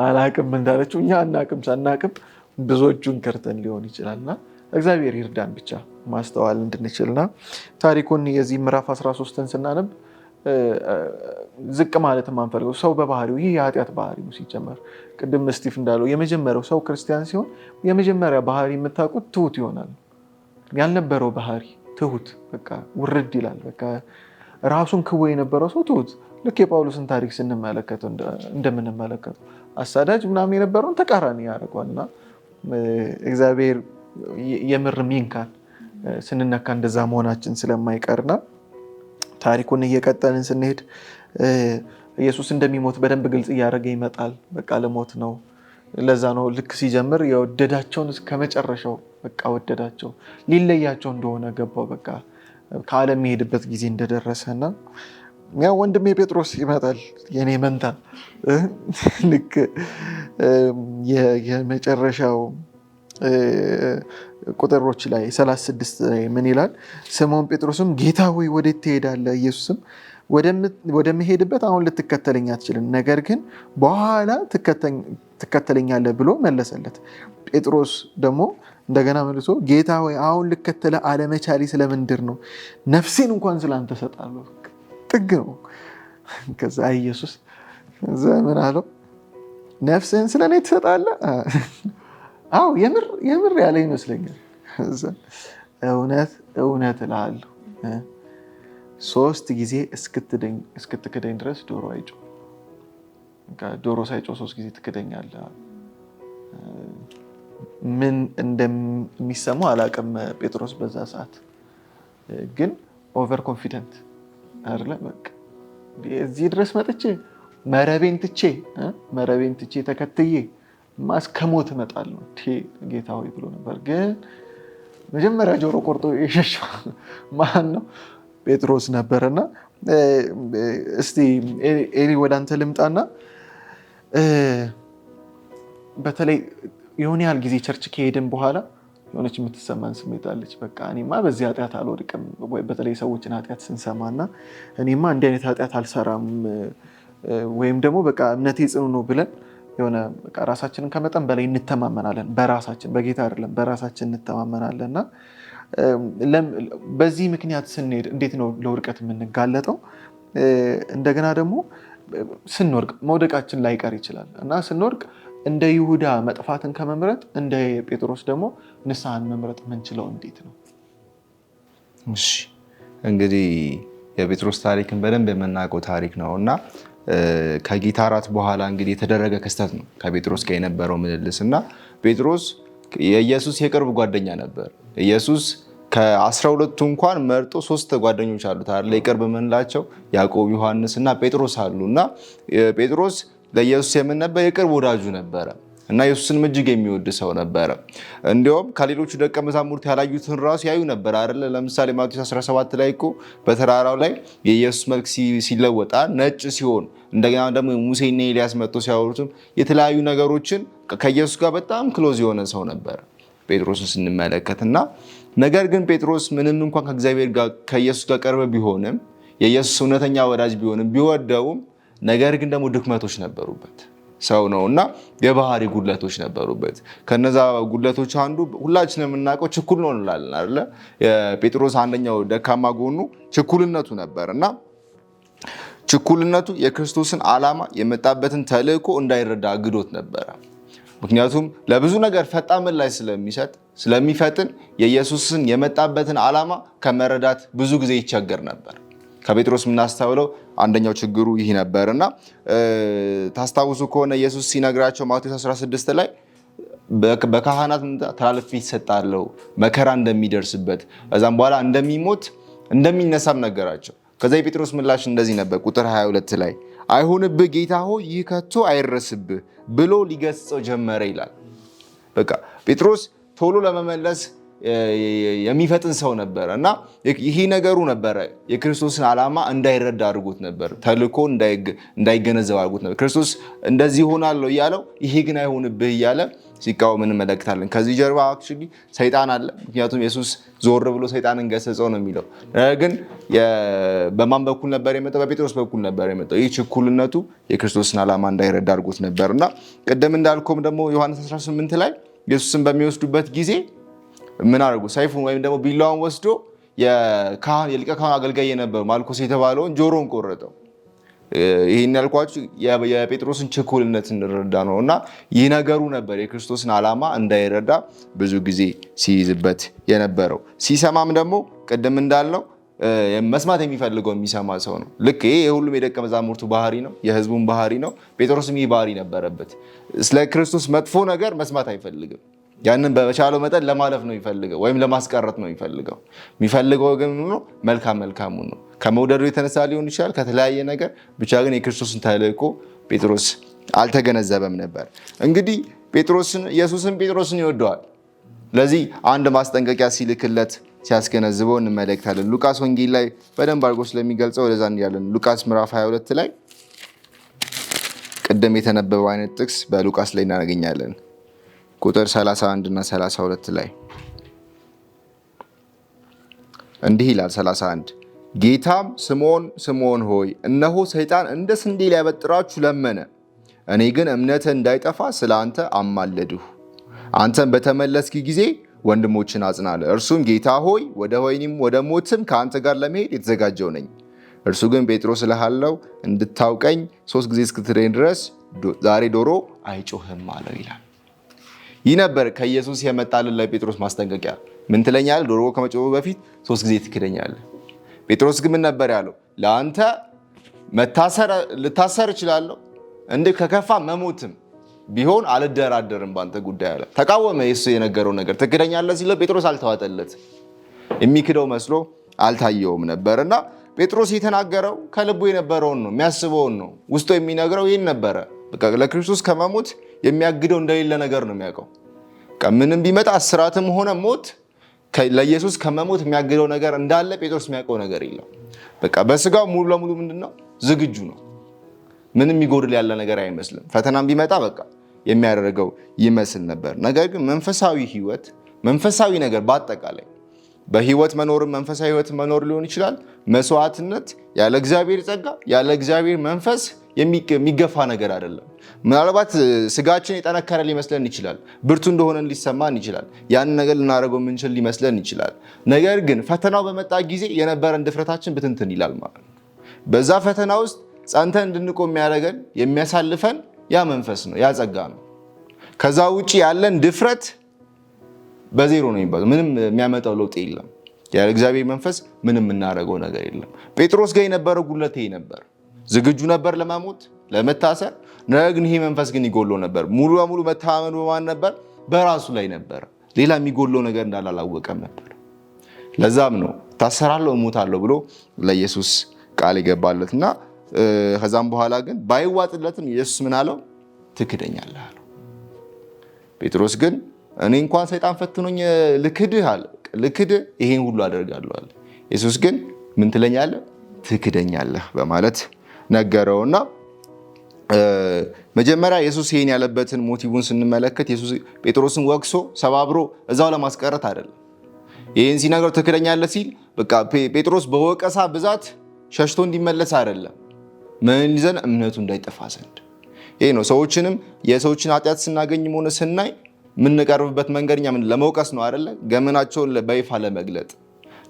አላቅም እንዳለችው እኛ አናቅም ሳናቅም ብዙዎቹን ከርተን ሊሆን ይችላልና እግዚአብሔር ይርዳን ብቻ ማስተዋል እንድንችልና ታሪኩን የዚህ ምዕራፍ 13ን ስናነብ ዝቅ ማለት የማንፈልገው ሰው በባህሪው ይህ የኃጢአት ባህሪ ነው። ሲጀመር ቅድም ስቲፍ እንዳለው የመጀመሪያው ሰው ክርስቲያን ሲሆን የመጀመሪያ ባህሪ የምታውቁት ትሁት ይሆናል። ያልነበረው ባህሪ ትሁት በቃ ውርድ ይላል። በቃ ራሱን ክቦ የነበረው ሰው ትሁት፣ ልክ የጳውሎስን ታሪክ ስንመለከተው እንደምንመለከተው አሳዳጅ ምናምን የነበረውን ተቃራኒ ያደርገዋልና እግዚአብሔር የምር ሚንካን ስንነካ እንደዛ መሆናችን ስለማይቀርና ታሪኩን እየቀጠልን ስንሄድ ኢየሱስ እንደሚሞት በደንብ ግልጽ እያደረገ ይመጣል። በቃ ለሞት ነው። ለዛ ነው ልክ ሲጀምር የወደዳቸውን እስከ መጨረሻው በቃ ወደዳቸው፣ ሊለያቸው እንደሆነ ገባው። በቃ ከዓለም የሚሄድበት ጊዜ እንደደረሰና ያው ወንድሜ ጴጥሮስ ይመጣል፣ የኔ መንታ ልክ የመጨረሻው ቁጥሮች ላይ 36 ላይ ምን ይላል? ስምዖን ጴጥሮስም ጌታ ሆይ ወዴት ትሄዳለህ? ኢየሱስም ወደምሄድበት አሁን ልትከተለኝ አትችልም፣ ነገር ግን በኋላ ትከተለኛለህ ብሎ መለሰለት። ጴጥሮስ ደግሞ እንደገና መልሶ ጌታ ሆይ አሁን ልከተለ አለመቻሌ ስለምንድር ነው? ነፍሴን እንኳን ስላንተ እሰጣለሁ። ጥግ ነው። ከዛ ኢየሱስ ምን አለው? ነፍስህን ስለኔ ትሰጣለህ? አዎ የምር ያለ ይመስለኛል። እውነት እውነት እልሃለሁ 3 ጊዜ እስክትክደኝ ድረስ ዶሮ አይጮህ። ዶሮ ሳይጮህ 3 ጊዜ ትክደኛለህ። ምን እንደሚሰማው አላውቅም ጴጥሮስ በዛ ሰዓት፣ ግን ኦቨር ኮንፊደንት አይደለ? በቃ እዚህ ድረስ መጥቼ መረቤን ትቼ ተከትዬ እስከ ሞት እመጣለሁ ጌታ ሆይ ብሎ ነበር። ግን መጀመሪያ ጆሮ ቆርጦ የሸሸው ማን ነው? ጴጥሮስ ነበርና እስቲ ኤሊ ወደ አንተ ልምጣና በተለይ የሆነ ያህል ጊዜ ቸርች ከሄድን በኋላ የሆነች የምትሰማን ስሜት አለች። በቃ እኔማ በዚህ ኃጢአት አልወድቅም። በተለይ ሰዎችን ኃጢአት ስንሰማና እኔማ እንዲህ አይነት ኃጢአት አልሰራም ወይም ደግሞ በቃ እምነቴ ጽኑ ነው ብለን የሆነ በቃ ራሳችንን ከመጠን በላይ እንተማመናለን። በራሳችን በጌታ አይደለም በራሳችን እንተማመናለን። እና በዚህ ምክንያት ስንሄድ እንዴት ነው ለውድቀት የምንጋለጠው? እንደገና ደግሞ ስንወድቅ መውደቃችን ላይቀር ይችላል እና ስንወድቅ እንደ ይሁዳ መጥፋትን ከመምረጥ እንደ ጴጥሮስ ደግሞ ንስሐን መምረጥ የምንችለው እንዴት ነው? እሺ እንግዲህ የጴጥሮስ ታሪክን በደንብ የምናውቀው ታሪክ ነው እና ከጌታ እራት በኋላ እንግዲህ የተደረገ ክስተት ነው ከጴጥሮስ ጋር የነበረው ምልልስ እና ጴጥሮስ የኢየሱስ የቅርብ ጓደኛ ነበር። ኢየሱስ ከ12ቱ እንኳን መርጦ 3 ጓደኞች አሉት አይደል? የቅርብ የምንላቸው ያዕቆብ፣ ዮሐንስ እና ጴጥሮስ አሉ እና ጴጥሮስ ለኢየሱስ የምን ነበር? የቅርብ ወዳጁ ነበረ እና ኢየሱስን እጅግ የሚወድ ሰው ነበረ። እንዲሁም ከሌሎቹ ደቀ መዛሙርት ያላዩትን ራሱ ያዩ ነበር አይደለ? ለምሳሌ ማቴዎስ 17 ላይ እኮ በተራራው ላይ የኢየሱስ መልክ ሲለወጣ ነጭ ሲሆን እንደገና ደግሞ ሙሴና ኤልያስ መጥቶ ሲያወሩትም የተለያዩ ነገሮችን ከኢየሱስ ጋር በጣም ክሎዝ የሆነ ሰው ነበር ጴጥሮስን ስንመለከት እና ነገር ግን ጴጥሮስ ምንም እንኳን ከእግዚአብሔር ጋር ከኢየሱስ ጋር ቀርበ ቢሆንም የኢየሱስ እውነተኛ ወዳጅ ቢሆንም ቢወደውም ነገር ግን ደግሞ ድክመቶች ነበሩበት ሰው ነው እና የባህሪ ጉድለቶች ነበሩበት። ከነዛ ጉድለቶች አንዱ ሁላችንም የምናውቀው ችኩል ነው እንላለን አይደለ? የጴጥሮስ አንደኛው ደካማ ጎኑ ችኩልነቱ ነበር እና ችኩልነቱ የክርስቶስን ዓላማ የመጣበትን ተልእኮ እንዳይረዳ አግዶት ነበረ። ምክንያቱም ለብዙ ነገር ፈጣን ምላሽ ስለሚፈጥን የኢየሱስን የመጣበትን ዓላማ ከመረዳት ብዙ ጊዜ ይቸገር ነበር። ከጴጥሮስ የምናስተውለው አንደኛው ችግሩ ይህ ነበር እና ታስታውሱ ከሆነ ኢየሱስ ሲነግራቸው ማቴዎስ 16 ላይ በካህናት ተላልፌ ይሰጣለው መከራ እንደሚደርስበት ከዛም በኋላ እንደሚሞት እንደሚነሳም ነገራቸው። ከዛ የጴጥሮስ ምላሽ እንደዚህ ነበር። ቁጥር 22 ላይ አይሁንብህ ጌታ ሆይ ይህ ከቶ አይረስብህ ብሎ ሊገስጸው ጀመረ ይላል። በቃ ጴጥሮስ ቶሎ ለመመለስ የሚፈጥን ሰው ነበረ እና ይህ ነገሩ ነበረ የክርስቶስን ዓላማ እንዳይረዳ አድርጎት ነበር። ተልኮ እንዳይገነዘብ አድርጎት ነበር። ክርስቶስ እንደዚህ ይሆናለሁ እያለው ይሄ ግን አይሆንብህ እያለ ሲቃወም እንመለከታለን። ከዚህ ጀርባ አክቹዋሊ ሰይጣን አለ። ምክንያቱም ኢየሱስ ዞር ብሎ ሰይጣንን ገሰጸው ነው የሚለው። ግን በማን በኩል ነበር የመጣው? በጴጥሮስ በኩል ነበር የመጣው። ይህ ችኩልነቱ የክርስቶስን ዓላማ እንዳይረዳ አድርጎት ነበር እና ቅድም እንዳልኩም ደግሞ ዮሐንስ 18 ላይ ኢየሱስን በሚወስዱበት ጊዜ ምን አድርጉ? ሰይፉን ወይም ደግሞ ቢላዋን ወስዶ የሊቀ ካህኑ አገልጋይ የነበረው ማልኮስ የተባለውን ጆሮን ቆረጠው። ይህን ያልኳችሁ የጴጥሮስን ችኩልነት እንረዳ ነው እና ይህ ነገሩ ነበር የክርስቶስን ዓላማ እንዳይረዳ ብዙ ጊዜ ሲይዝበት የነበረው። ሲሰማም ደግሞ ቅድም እንዳልነው መስማት የሚፈልገው የሚሰማ ሰው ነው። ልክ ይሄ የሁሉም የደቀ መዛሙርቱ ባህሪ ነው፣ የህዝቡን ባህሪ ነው። ጴጥሮስም ይህ ባህሪ ነበረበት። ስለ ክርስቶስ መጥፎ ነገር መስማት አይፈልግም። ያንን በቻለው መጠን ለማለፍ ነው የሚፈልገው ወይም ለማስቀረት ነው የሚፈልገው ግን ነው መልካሙን ነው። ከመውደዱ የተነሳ ሊሆን ይችላል፣ ከተለያየ ነገር ብቻ ግን የክርስቶስን ተልእኮ ጴጥሮስ አልተገነዘበም ነበር። እንግዲህ ኢየሱስን ጴጥሮስን ይወደዋል። ለዚህ አንድ ማስጠንቀቂያ ሲልክለት ሲያስገነዝበው እንመለከታለን። ሉቃስ ወንጌል ላይ በደንብ አድርጎ ስለሚገልጸው ወደዛ እንያለን። ሉቃስ ምዕራፍ 22 ላይ ቅድም የተነበበው አይነት ጥቅስ በሉቃስ ላይ እናገኛለን። ቁጥር 31 እና 32 ላይ እንዲህ ይላል። 31 ጌታም ስምዖን ስምዖን ሆይ እነሆ ሰይጣን እንደ ስንዴ ሊያበጥራችሁ ለመነ፣ እኔ ግን እምነትህ እንዳይጠፋ ስለ አንተ አማለድሁ። አንተም በተመለስክ ጊዜ ወንድሞችን አጽናለ። እርሱም ጌታ ሆይ ወደ ወህኒም ወደ ሞትም ከአንተ ጋር ለመሄድ የተዘጋጀው ነኝ። እርሱ ግን ጴጥሮስ እልሃለሁ እንድታውቀኝ 3 ጊዜ እስክትክደኝ ድረስ ዛሬ ዶሮ አይጮህም አለው ይላል። ይህ ነበር ከኢየሱስ የመጣልን ለጴጥሮስ ማስጠንቀቂያ። ምን ትለኛለህ? ዶሮ ከመጮሁ በፊት 3 ጊዜ ትክደኛለህ። ጴጥሮስ ግን ምን ነበር ያለው? ለአንተ ልታሰር እችላለሁ፣ እንደ ከከፋ መሞትም ቢሆን አልደራደርም በአንተ ጉዳይ አለ። ተቃወመ። ኢየሱስ የነገረው ነገር ትክደኛለህ ሲለው ጴጥሮስ አልተዋጠለት፣ የሚክደው መስሎ አልታየውም ነበር። እና ጴጥሮስ የተናገረው ከልቡ የነበረውን ነው፣ የሚያስበውን ነው። ውስጡ የሚነግረው ይህን ነበረ። በቃ ለክርስቶስ ከመሞት የሚያግደው እንደሌለ ነገር ነው የሚያውቀው። ምንም ቢመጣ እስራትም ሆነ ሞት ለኢየሱስ ከመሞት የሚያግደው ነገር እንዳለ ጴጥሮስ የሚያውቀው ነገር የለም። በቃ በስጋው ሙሉ ለሙሉ ምንድነው ዝግጁ ነው። ምንም የሚጎድል ያለ ነገር አይመስልም። ፈተናም ቢመጣ በቃ የሚያደርገው ይመስል ነበር። ነገር ግን መንፈሳዊ ህይወት፣ መንፈሳዊ ነገር በአጠቃላይ በህይወት መኖርም መንፈሳዊ ህይወት መኖር ሊሆን ይችላል። መስዋዕትነት ያለ እግዚአብሔር ጸጋ፣ ያለ እግዚአብሔር መንፈስ የሚገፋ ነገር አይደለም። ምናልባት ስጋችን የጠነከረ ሊመስለን ይችላል፣ ብርቱ እንደሆነን ሊሰማን ይችላል፣ ያን ነገር ልናደርገው የምንችል ሊመስለን ይችላል። ነገር ግን ፈተናው በመጣ ጊዜ የነበረን ድፍረታችን ብትንትን ይላል ማለት ነው። በዛ ፈተና ውስጥ ጸንተን እንድንቆም የሚያደርገን የሚያሳልፈን ያ መንፈስ ነው፣ ያ ጸጋ ነው። ከዛ ውጭ ያለን ድፍረት በዜሮ ነው የሚባለው። ምንም የሚያመጣው ለውጥ የለም። ያለ እግዚአብሔር መንፈስ ምንም የምናደርገው ነገር የለም። ጴጥሮስ ጋር የነበረው ጉድለት ይሄ ነበር። ዝግጁ ነበር ለመሞት ለመታሰር። ነገር ግን ይሄ መንፈስ ግን ይጎሎ ነበር። ሙሉ በሙሉ መተማመኑ በማን ነበር? በራሱ ላይ ነበር። ሌላ የሚጎለው ነገር እንዳለ አላወቀም ነበር። ለዛም ነው ታሰራለሁ እሞታለሁ ብሎ ለኢየሱስ ቃል የገባለት እና ከዛም በኋላ ግን ባይዋጥለትም ኢየሱስ ምን አለው? ትክደኛለህ አለው። ጴጥሮስ ግን እኔ እንኳን ሰይጣን ፈትኖኝ ልክድህ አለ። ልክድህ ይሄን ሁሉ አደርጋለሁ አለ። ኢየሱስ ግን ምን ትለኛለህ? ትክደኛለህ በማለት ነገረውና መጀመሪያ ኢየሱስ ይሄን ያለበትን ሞቲቭን ስንመለከት ኢየሱስ ጴጥሮስን ወቅሶ ሰባብሮ እዛው ለማስቀረት አይደለም። ይሄን ሲነግረው ትክደኛለህ ሲል በቃ ጴጥሮስ በወቀሳ ብዛት ሸሽቶ እንዲመለስ አይደለም፣ ምን ይዘን እምነቱ እንዳይጠፋ ዘንድ። ይሄ ነው ሰዎችንም የሰዎችን ኃጢአት ስናገኝም ሆነ ስናይ የምንቀርብበት መንገድኛ ምን ለመውቀስ ነው አይደለ? ገመናቸውን በይፋ ለመግለጥ።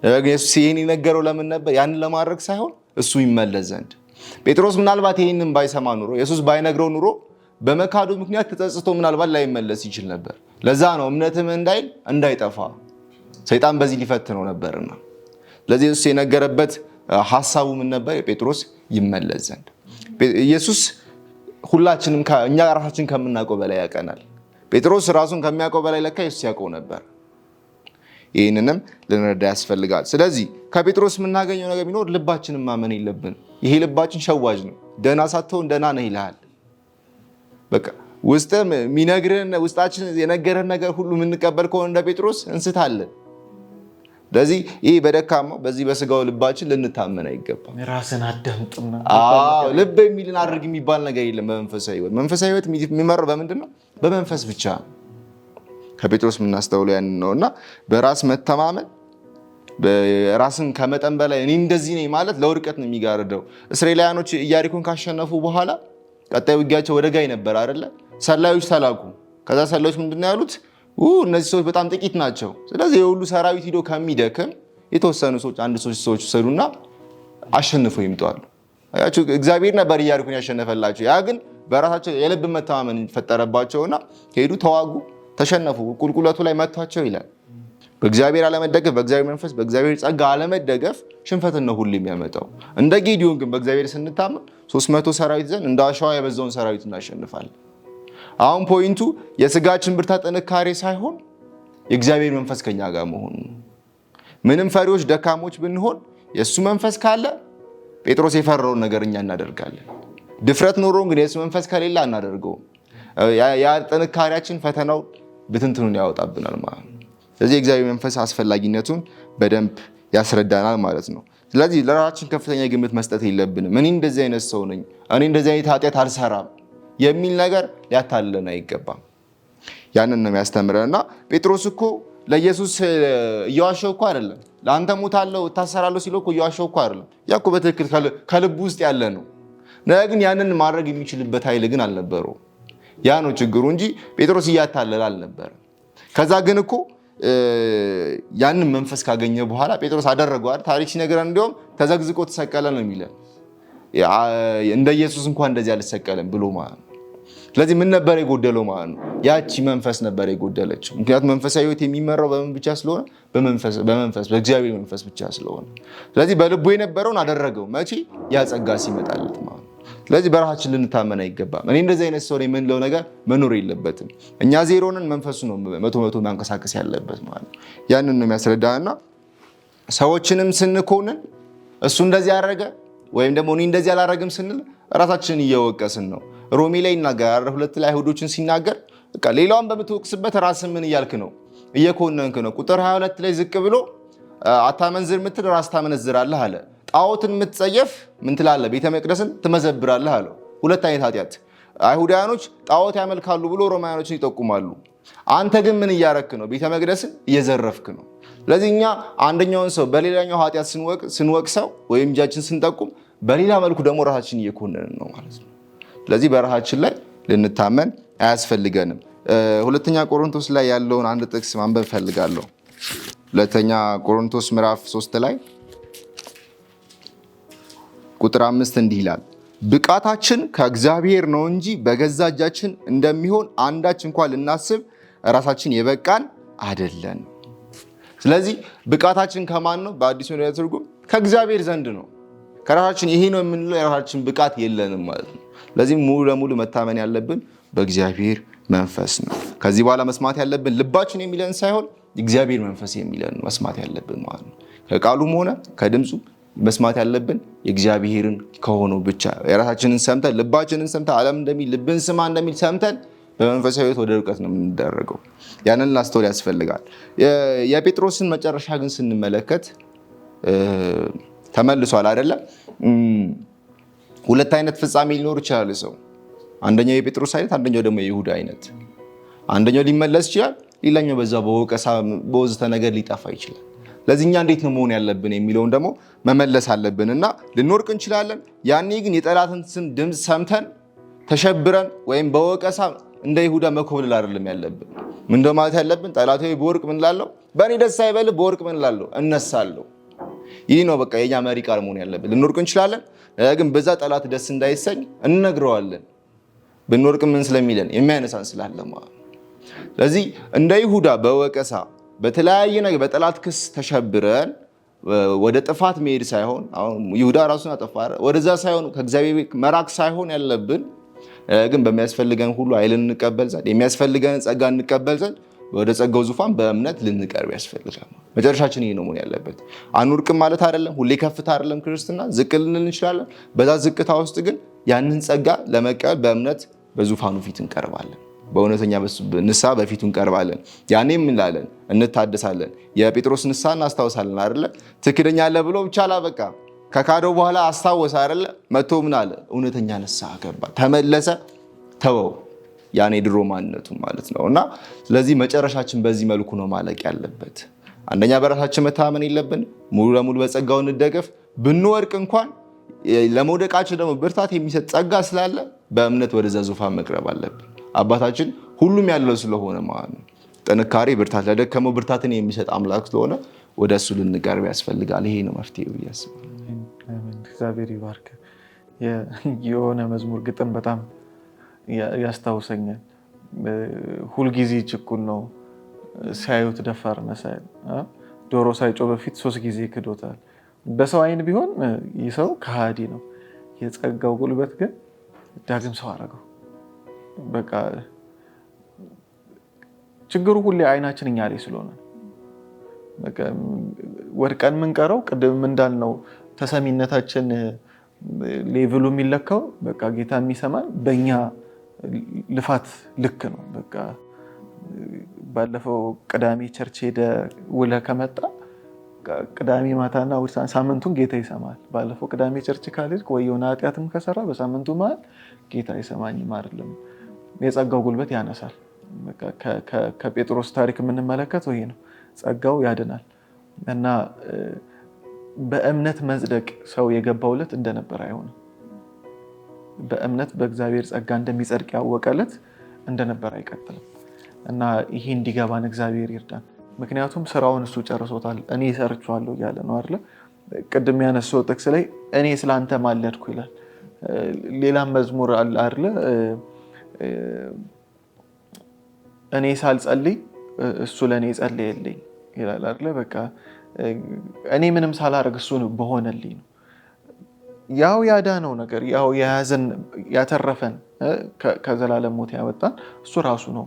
ነገር ኢየሱስ ይሄን የነገረው ለምን ነበር? ያንን ለማድረግ ሳይሆን እሱ ይመለስ ዘንድ። ጴጥሮስ ምናልባት ይሄንን ባይሰማ ኑሮ ኢየሱስ ባይነግረው ኑሮ በመካዱ ምክንያት ተጸጽቶ ምናልባት ላይመለስ ይችል ነበር። ለዛ ነው እምነትም እንዳይጠፋ ሰይጣን በዚህ ሊፈትነው ነበርና ለዚህ ኢየሱስ የነገረበት ሐሳቡ ምን ነበር? ጴጥሮስ ይመለስ ዘንድ። ኢየሱስ ሁላችንም እኛ ራሳችን ከምናውቀው በላይ ያውቀናል። ጴጥሮስ ራሱን ከሚያውቀው በላይ ለካ ኢየሱስ ያውቀው ነበር። ይህንንም ልንረዳ ያስፈልጋል። ስለዚህ ከጴጥሮስ የምናገኘው ነገር ቢኖር ልባችንን ማመን የለብን። ይሄ ልባችን ሸዋጅ ነው። ደህና ሳትሆን ደህና ነህ ይልሃል። በቃ ውስጣችን የነገረን ነገር ሁሉ የምንቀበል ከሆነ እንደ ጴጥሮስ እንስታለን። ስለዚህ ይህ በደካማው በዚህ በስጋው ልባችን ልንታመን አይገባም። ራስን አዳምጥና ልብ የሚልን አድርግ የሚባል ነገር የለም። በመንፈሳዊ ህይወት መንፈሳዊ ህይወት የሚመራው በምንድን ነው? በመንፈስ ብቻ። ከጴጥሮስ የምናስተውለው ያንን ነው እና በራስ መተማመን ራስን ከመጠን በላይ እኔ እንደዚህ ነኝ ማለት ለውድቀት ነው የሚጋርደው። እስራኤላውያኖች ኢያሪኮን ካሸነፉ በኋላ ቀጣይ ውጊያቸው ወደ ጋይ ነበር አይደለ? ሰላዮች ተላኩ። ከዛ ሰላዮች ምንድን ነው ያሉት? እነዚህ ሰዎች በጣም ጥቂት ናቸው። ስለዚህ የሁሉ ሰራዊት ሂዶ ከሚደክም የተወሰኑ ሰዎች አንድ ሰዎች ሰዱና አሸንፈው ይምጣሉ። እግዚአብሔር ነበር ኢያሪኮን ያሸነፈላቸው። ያ ግን በራሳቸው የልብ መተማመን ፈጠረባቸውና ሄዱ፣ ተዋጉ፣ ተሸነፉ። ቁልቁለቱ ላይ መቷቸው ይላል። በእግዚአብሔር አለመደገፍ፣ በእግዚአብሔር መንፈስ፣ በእግዚአብሔር ጸጋ አለመደገፍ ሽንፈትን ነው ሁሉ የሚያመጣው። እንደ ጌዲዮን ግን በእግዚአብሔር ስንታመን 300 ሰራዊት ዘንድ እንደ አሸዋ የበዛውን ሰራዊት እናሸንፋለን። አሁን ፖይንቱ የስጋችን ብርታት ጥንካሬ ሳይሆን የእግዚአብሔር መንፈስ ከኛ ጋር መሆኑ። ምንም ፈሪዎች ደካሞች ብንሆን የእሱ መንፈስ ካለ ጴጥሮስ የፈራውን ነገር እኛ እናደርጋለን። ድፍረት ኖሮን ግን የእሱ መንፈስ ከሌለ አናደርገውም። ያ ጥንካሬያችን ፈተናው ብትንትኑን ያወጣብናል ማለት ነው። ስለዚህ የእግዚአብሔር መንፈስ አስፈላጊነቱን በደንብ ያስረዳናል ማለት ነው። ስለዚህ ለራሳችን ከፍተኛ ግምት መስጠት የለብንም። እኔ እንደዚህ አይነት ሰው ነኝ፣ እኔ እንደዚህ አይነት ኃጢአት አልሰራም የሚል ነገር ሊያታልለን አይገባም። ያንን ነው የሚያስተምረን። እና ጴጥሮስ እኮ ለኢየሱስ እየዋሸው እኮ አይደለም። ለአንተ ሞታለሁ እታሰራለሁ ሲለው እኮ እየዋሸው እኮ አይደለም። ያ እኮ በትክክል ከልቡ ውስጥ ያለ ነው። ነገር ግን ያንን ማድረግ የሚችልበት ኃይል ግን አልነበረው። ያ ነው ችግሩ እንጂ ጴጥሮስ እያታለለ አልነበረም። ከዛ ግን እኮ ያንን መንፈስ ካገኘ በኋላ ጴጥሮስ አደረገው አይደል? ታሪክ ሲነግረን እንዲያውም ተዘግዝቆ ተሰቀለ ነው የሚለን። እንደ ኢየሱስ እንኳን እንደዚህ አልሰቀለም ብሎ ማለት ነው። ስለዚህ ምን ነበር የጎደለው ማለት ነው? ያቺ መንፈስ ነበር የጎደለችው። ምክንያቱም መንፈሳዊ ሕይወት የሚመራው በምን ብቻ ስለሆነ? በእግዚአብሔር መንፈስ ብቻ ስለሆነ። ስለዚህ በልቡ የነበረውን አደረገው። መቼ? ያ ጸጋ ሲመጣለት ማለት ነው። ስለዚህ በራሳችን ልንታመን አይገባም። እኔ እንደዚህ አይነት ሰው የምንለው ነገር መኖር የለበትም። እኛ ዜሮ ነን፣ መንፈሱ ነው መቶ ማንቀሳቀስ ያለበት ማለት ነው። ያንን ነው የሚያስረዳና ሰዎችንም ስንኮንን እሱ እንደዚህ ያደረገ ወይም ደግሞ እኔ እንደዚህ አላረግም ስንል ራሳችንን እየወቀስን ነው። ሮሜ ላይ ይናገራል 2 ላይ አይሁዶችን ሲናገር በቃ ሌላውን በምትወቅስበት ራስን ምን እያልክ ነው? እየኮነንክ ነው። ቁጥር 22 ላይ ዝቅ ብሎ አታመንዝር ምትል ራስ ታመነዝራለህ አለ። ጣዖትን የምትጸየፍ ምን ትላለህ? ቤተ መቅደስን ትመዘብራለህ አለው። 2 አይነት ኃጢአት አይሁዳውያኖች ጣዖት ያመልካሉ ብሎ ሮማውያኖችን ይጠቁማሉ። አንተ ግን ምን እያረክ ነው? ቤተ መቅደስን እየዘረፍክ ነው። ስለዚህ እኛ አንደኛውን ሰው በሌላኛው ኃጢአት ስንወቅሰው ወይም እጃችን ስንጠቁም በሌላ መልኩ ደግሞ ራሳችን እየኮነንን ነው ማለት ነው። ስለዚህ በራሳችን ላይ ልንታመን አያስፈልገንም። 2ኛ ቆሮንቶስ ላይ ያለውን አንድ ጥቅስ ማንበብ ፈልጋለሁ። 2ኛ ቆሮንቶስ ምዕራፍ 3 ላይ ቁጥር 5 እንዲህ ይላል፣ ብቃታችን ከእግዚአብሔር ነው እንጂ በገዛ እጃችን እንደሚሆን አንዳች እንኳን ልናስብ ራሳችን የበቃን አይደለን። ስለዚህ ብቃታችን ከማን ነው? በአዲስ መደበኛ ትርጉም ከእግዚአብሔር ዘንድ ነው። ከራሳችን ይሄ ነው የምንለው የራሳችን ብቃት የለንም ማለት ነው። ስለዚህ ሙሉ ለሙሉ መታመን ያለብን በእግዚአብሔር መንፈስ ነው። ከዚህ በኋላ መስማት ያለብን ልባችን የሚለን ሳይሆን እግዚአብሔር መንፈስ የሚለን መስማት ያለብን ማለት ነው። ከቃሉም ሆነ ከድምፁ መስማት ያለብን የእግዚአብሔርን ከሆነው ብቻ። የራሳችንን ሰምተን ልባችንን ሰምተን ዓለም እንደሚል ልብን ስማ እንደሚል ሰምተን በመንፈሳዊ ሕይወት ወደ ርቀት ነው የምንደረገው። ያንን ላስተውል ያስፈልጋል። የጴጥሮስን መጨረሻ ግን ስንመለከት ተመልሷል አይደለም? 2 አይነት ፍጻሜ ሊኖር ይችላል ሰው። አንደኛው የጴጥሮስ አይነት፣ አንደኛው ደግሞ የይሁዳ አይነት። አንደኛው ሊመለስ ይችላል፣ ሌላኛው በዛ በወቀሳ በወዘተ ነገር ሊጠፋ ይችላል። ለዚህ እኛ እንዴት ነው መሆን ያለብን የሚለውን ደግሞ መመለስ አለብን እና ልንወርቅ እንችላለን። ያኔ ግን የጠላትን ድምፅ ሰምተን ተሸብረን ወይም በወቀሳ እንደ ይሁዳ መኮብለል አይደለም ያለብን። ምን ማለት ያለብን? ጠላቴ በወርቅ ምን ላለው በእኔ ደስ አይበል፣ በወርቅ ምን ላለው እነሳለሁ። ይህ ነው በቃ የኛ መሪ ቃል መሆን ያለብን። ልንወርቅ እንችላለን፣ ግን በዛ ጠላት ደስ እንዳይሰኝ እንነግረዋለን። ብንወርቅ ምን ስለሚለን የሚያነሳን ስላለ ማለት ነው። ስለዚህ እንደ ይሁዳ በወቀሳ በተለያየ ነገር በጠላት ክስ ተሸብረን ወደ ጥፋት መሄድ ሳይሆን፣ አሁን ይሁዳ ራሱን አጠፋ፣ ወደዛ ሳይሆን ከእግዚአብሔር መራቅ ሳይሆን ያለብን ግን በሚያስፈልገን ሁሉ ኃይልን እንቀበል ዘንድ የሚያስፈልገን ጸጋ እንቀበል ዘንድ ወደ ጸጋው ዙፋን በእምነት ልንቀርብ ያስፈልጋል። መጨረሻችን ይሄ ነው መሆን ያለበት። አንወርቅም ማለት አይደለም፣ ሁሌ ከፍታ አይደለም ክርስትና፣ ዝቅ ልንል እንችላለን። በዛ ዝቅታ ውስጥ ግን ያንን ጸጋ ለመቀበል በእምነት በዙፋኑ ፊት እንቀርባለን። በእውነተኛ ንስሐ በፊቱ እንቀርባለን። ያኔ ምን እንላለን? እንታደሳለን። የጴጥሮስ ንስሐ እናስታውሳለን አይደለ? ትክክለኛለህ ብሎ ብቻ አላበቃ፣ ከካደው በኋላ አስታወሰ አይደለ? መቶ ምን አለ? እውነተኛ ንስሐ ገባ፣ ተመለሰ፣ ተወው ያኔ ድሮ ማንነቱ ማለት ነው። እና ስለዚህ መጨረሻችን በዚህ መልኩ ነው ማለቅ ያለበት። አንደኛ በራሳችን መታመን የለብን፣ ሙሉ ለሙሉ በጸጋው እንደገፍ። ብንወድቅ እንኳን ለመውደቃችን ደግሞ ብርታት የሚሰጥ ጸጋ ስላለ በእምነት ወደዛ ዙፋን መቅረብ አለብን። አባታችን ሁሉም ያለው ስለሆነ ማለት ነው። ጥንካሬ፣ ብርታት፣ ለደከመው ብርታትን የሚሰጥ አምላክ ስለሆነ ወደ እሱ ልንቀርብ ያስፈልጋል። ይሄ ነው መፍትሄው ብዬ አስባለሁ። እግዚአብሔር ይባርክ። የሆነ መዝሙር ግጥም በጣም ያስታውሰኛል። ሁልጊዜ ችኩል ነው ሲያዩት ደፋር መሳይ፣ ዶሮ ሳይጮህ በፊት 3 ጊዜ ክዶታል። በሰው አይን ቢሆን ይህ ሰው ከሃዲ ነው፣ የጸጋው ጉልበት ግን ዳግም ሰው አደረገው። በቃ ችግሩ ሁሌ አይናችን እኛ ላይ ስለሆነ በቃ ወድቀን የምንቀረው። ቅድም እንዳልነው ተሰሚነታችን ሌቭሉ የሚለካው በቃ ጌታ የሚሰማን በእኛ ልፋት ልክ ነው። በቃ ባለፈው ቅዳሜ ቸርች ሄደ ውለ ከመጣ ቅዳሜ ማታና እሑድ ሳምንቱን ጌታ ይሰማል። ባለፈው ቅዳሜ ቸርች ካልሄድክ ወይ የሆነ ኃጢአትም ከሰራ በሳምንቱ መሀል ጌታ አይሰማኝም አይደለም። የጸጋው ጉልበት ያነሳል። ከጴጥሮስ ታሪክ የምንመለከተው ይሄ ነው። ጸጋው ያድናል እና በእምነት መጽደቅ ሰው የገባውለት እንደነበር አይሆንም። በእምነት በእግዚአብሔር ጸጋ እንደሚጸድቅ ያወቀለት እንደነበር አይቀጥልም እና ይሄ እንዲገባን እግዚአብሔር ይርዳን። ምክንያቱም ስራውን እሱ ጨርሶታል። እኔ ሰርቼዋለሁ እያለ ነው አይደለ? ቅድም ያነሳው ጥቅስ ላይ እኔ ስላንተ ማለድኩ ይላል። ሌላም መዝሙር አለ አይደለ? እኔ ሳልጸልይ እሱ ለእኔ ጸለየልኝ ይላል አይደለ? በቃ እኔ ምንም ሳላደርግ እሱ በሆነልኝ ነው። ያው ያዳነው ነገር ያው የያዘን ያተረፈን ከዘላለም ሞት ያወጣን እሱ ራሱ ነው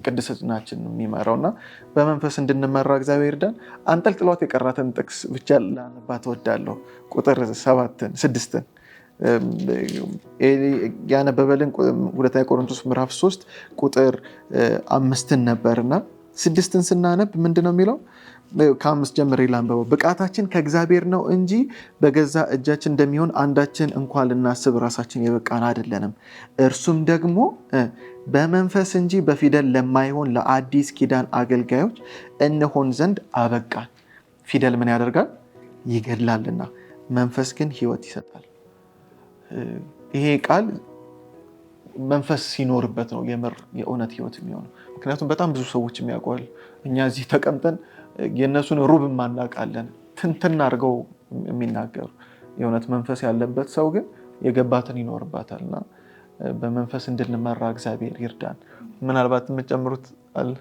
ቅድስናችን የሚመራው እና በመንፈስ እንድንመራ እግዚአብሔር ይርዳን። አንጠልጥሏት የቀራትን ጥቅስ ብቻ ላነባት እወዳለሁ። ቁጥር 6 ያነበበልን 2 ቆሮንቶስ ምዕራፍ 3 ቁጥር 5 ነበርና 6 ስናነብ ምንድነው የሚለው? ከ5 ጀምሬ ላንብበው። ብቃታችን ከእግዚአብሔር ነው እንጂ በገዛ እጃችን እንደሚሆን አንዳችን እንኳን ልናስብ ራሳችን የበቃን አይደለንም። እርሱም ደግሞ በመንፈስ እንጂ በፊደል ለማይሆን ለአዲስ ኪዳን አገልጋዮች እንሆን ዘንድ አበቃን። ፊደል ምን ያደርጋል? ይገድላልና፣ መንፈስ ግን ሕይወት ይሰጣል። ይሄ ቃል መንፈስ ሲኖርበት ነው የእውነት ሕይወት የሚሆነው። ምክንያቱም በጣም ብዙ ሰዎች የሚያውቀዋል። እኛ እዚህ ተቀምጠን የእነሱን ሩብ እናውቃለን፣ ትንትን አድርገው የሚናገሩ። የእውነት መንፈስ ያለበት ሰው ግን የገባትን ይኖርባታል እና በመንፈስ እንድንመራ እግዚአብሔር ይርዳን። ምናልባት የምትጨምሩት አለ?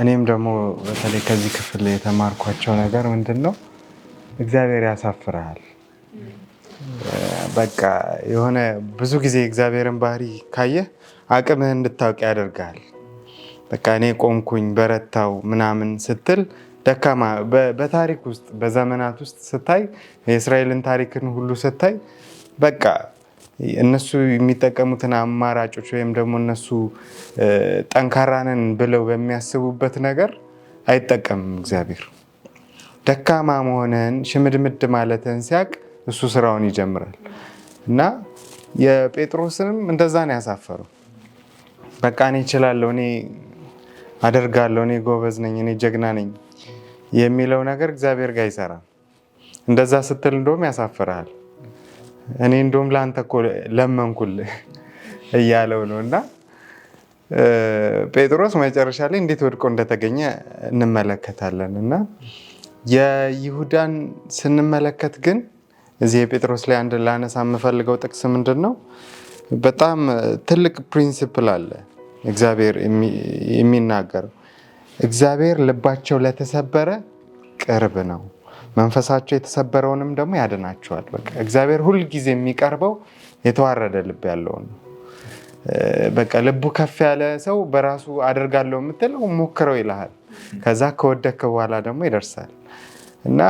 እኔም ደግሞ በተለይ ከዚህ ክፍል የተማርኳቸው ነገር ምንድን ነው? እግዚአብሔር ያሳፍርሃል። በቃ የሆነ ብዙ ጊዜ እግዚአብሔርን ባህሪ ካየህ አቅምህን እንድታውቅ ያደርጋል። በቃ እኔ ቆምኩኝ በረታው ምናምን ስትል ደካማ በታሪክ ውስጥ በዘመናት ውስጥ ስታይ የእስራኤልን ታሪክን ሁሉ ስታይ በቃ እነሱ የሚጠቀሙትን አማራጮች ወይም ደግሞ እነሱ ጠንካራንን ብለው በሚያስቡበት ነገር አይጠቀምም እግዚአብሔር። ደካማ መሆንህን ሽምድምድ ማለትህን ሲያቅ እሱ ስራውን ይጀምራል እና የጴጥሮስንም እንደዛ ነው ያሳፈረው። በቃ እኔ እችላለሁ፣ እኔ አደርጋለሁ፣ እኔ ጎበዝ ነኝ፣ እኔ ጀግና ነኝ የሚለው ነገር እግዚአብሔር ጋር ይሰራል። እንደዛ ስትል እንደውም ያሳፍርሃል። እኔ እንደውም ለአንተ እኮ ለመንኩልህ እያለው ነው እና ጴጥሮስ መጨረሻ ላይ እንዴት ወድቆ እንደተገኘ እንመለከታለን እና የይሁዳን ስንመለከት ግን እዚህ የጴጥሮስ ላይ አንድ ላነሳ የምፈልገው ጥቅስ ምንድን ነው? በጣም ትልቅ ፕሪንሲፕል አለ እግዚአብሔር የሚናገረው። እግዚአብሔር ልባቸው ለተሰበረ ቅርብ ነው፣ መንፈሳቸው የተሰበረውንም ደግሞ ያድናቸዋል። በቃ እግዚአብሔር ሁል ጊዜ የሚቀርበው የተዋረደ ልብ ያለው ነው። በቃ ልቡ ከፍ ያለ ሰው በራሱ አደርጋለሁ የምትለው ሞክረው ይልሃል። ከዛ ከወደክ በኋላ ደግሞ ይደርሳል እና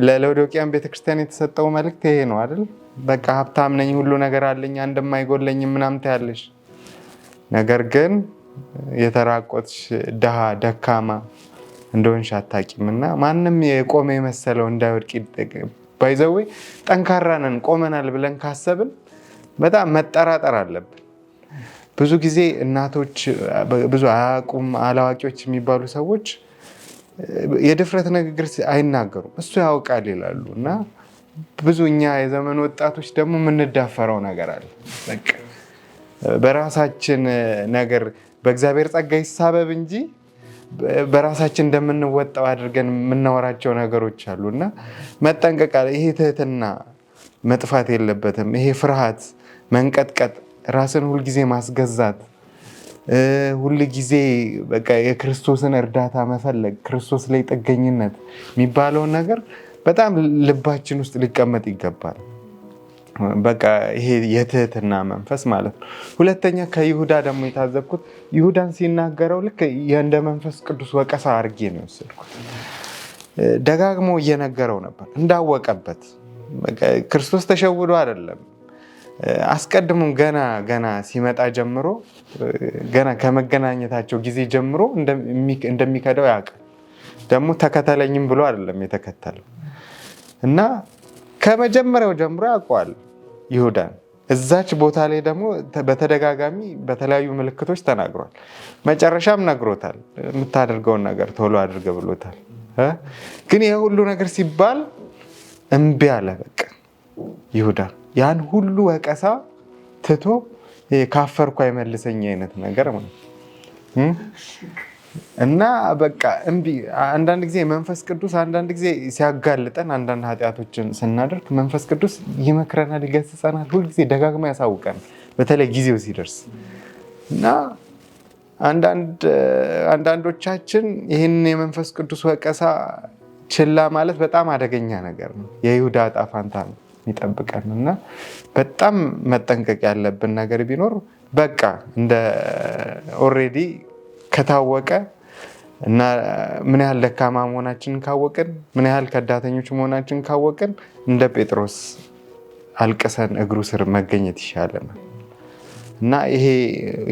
ለሎዶቅያን ቤተክርስቲያን የተሰጠው መልእክት ይሄ ነው አይደል? በቃ ሀብታም ነኝ፣ ሁሉ ነገር አለኝ፣ አንድም አይጎለኝም ምናምን ትያለሽ። ነገር ግን የተራቆትሽ ድሃ ደካማ እንደሆንሽ አታውቂም እና ማንም የቆመ የመሰለው እንዳይወድቅ ባይዘዌ ጠንካራ ነን ቆመናል ብለን ካሰብን በጣም መጠራጠር አለብን። ብዙ ጊዜ እናቶች ብዙ አያውቁም አላዋቂዎች የሚባሉ ሰዎች የድፍረት ንግግር አይናገሩም፣ እሱ ያውቃል ይላሉ እና ብዙ እኛ የዘመን ወጣቶች ደግሞ የምንዳፈረው ነገር አለ። በቃ በራሳችን ነገር በእግዚአብሔር ጸጋ ይሳበብ እንጂ በራሳችን እንደምንወጣው አድርገን የምናወራቸው ነገሮች አሉ እና መጠንቀቅ አለ። ይሄ ትህትና መጥፋት የለበትም። ይሄ ፍርሃት፣ መንቀጥቀጥ፣ ራስን ሁልጊዜ ማስገዛት፣ ሁልጊዜ በቃ የክርስቶስን እርዳታ መፈለግ፣ ክርስቶስ ላይ ጥገኝነት የሚባለውን ነገር በጣም ልባችን ውስጥ ሊቀመጥ ይገባል። በቃ ይሄ የትህትና መንፈስ ማለት ነው። ሁለተኛ ከይሁዳ ደግሞ የታዘብኩት ይሁዳን ሲናገረው ልክ እንደ መንፈስ ቅዱስ ወቀሳ አድርጌ ነው የወሰድኩት። ደጋግሞ እየነገረው ነበር እንዳወቀበት። ክርስቶስ ተሸውዶ አይደለም። አስቀድሞ ገና ሲመጣ ጀምሮ ገና ከመገናኘታቸው ጊዜ ጀምሮ እንደሚከዳው ያውቃል። ደግሞ ተከተለኝም ብሎ አይደለም የተከተለው እና ከመጀመሪያው ጀምሮ ያውቀዋል ይሁዳን። እዛች ቦታ ላይ ደግሞ በተደጋጋሚ በተለያዩ ምልክቶች ተናግሯል። መጨረሻም ነግሮታል፣ የምታደርገውን ነገር ቶሎ አድርገ ብሎታል። ግን ይህ ሁሉ ነገር ሲባል እምቢ አለ። በቃ ይሁዳ ያን ሁሉ ወቀሳ ትቶ ካፈርኩ አይመልሰኝ አይነት ነገር ማለት እና በቃ እምቢ። አንዳንድ ጊዜ መንፈስ ቅዱስ አንዳንድ ጊዜ ሲያጋልጠን አንዳንድ ኃጢአቶችን ስናደርግ መንፈስ ቅዱስ ይመክረናል፣ ይገስጸናል፣ ሁልጊዜ ደጋግማ ያሳውቀናል፣ በተለይ ጊዜው ሲደርስ እና አንዳንዶቻችን ይህን የመንፈስ ቅዱስ ወቀሳ ችላ ማለት በጣም አደገኛ ነገር ነው። የይሁዳ ዕጣ ፈንታ ነው የሚጠብቀን እና በጣም መጠንቀቅ ያለብን ነገር ቢኖር በቃ እንደ ኦልሬዲ ከታወቀ እና ምን ያህል ደካማ መሆናችንን ካወቅን፣ ምን ያህል ከዳተኞች መሆናችንን ካወቅን እንደ ጴጥሮስ አልቅሰን እግሩ ስር መገኘት ይሻለናል እና ይሄ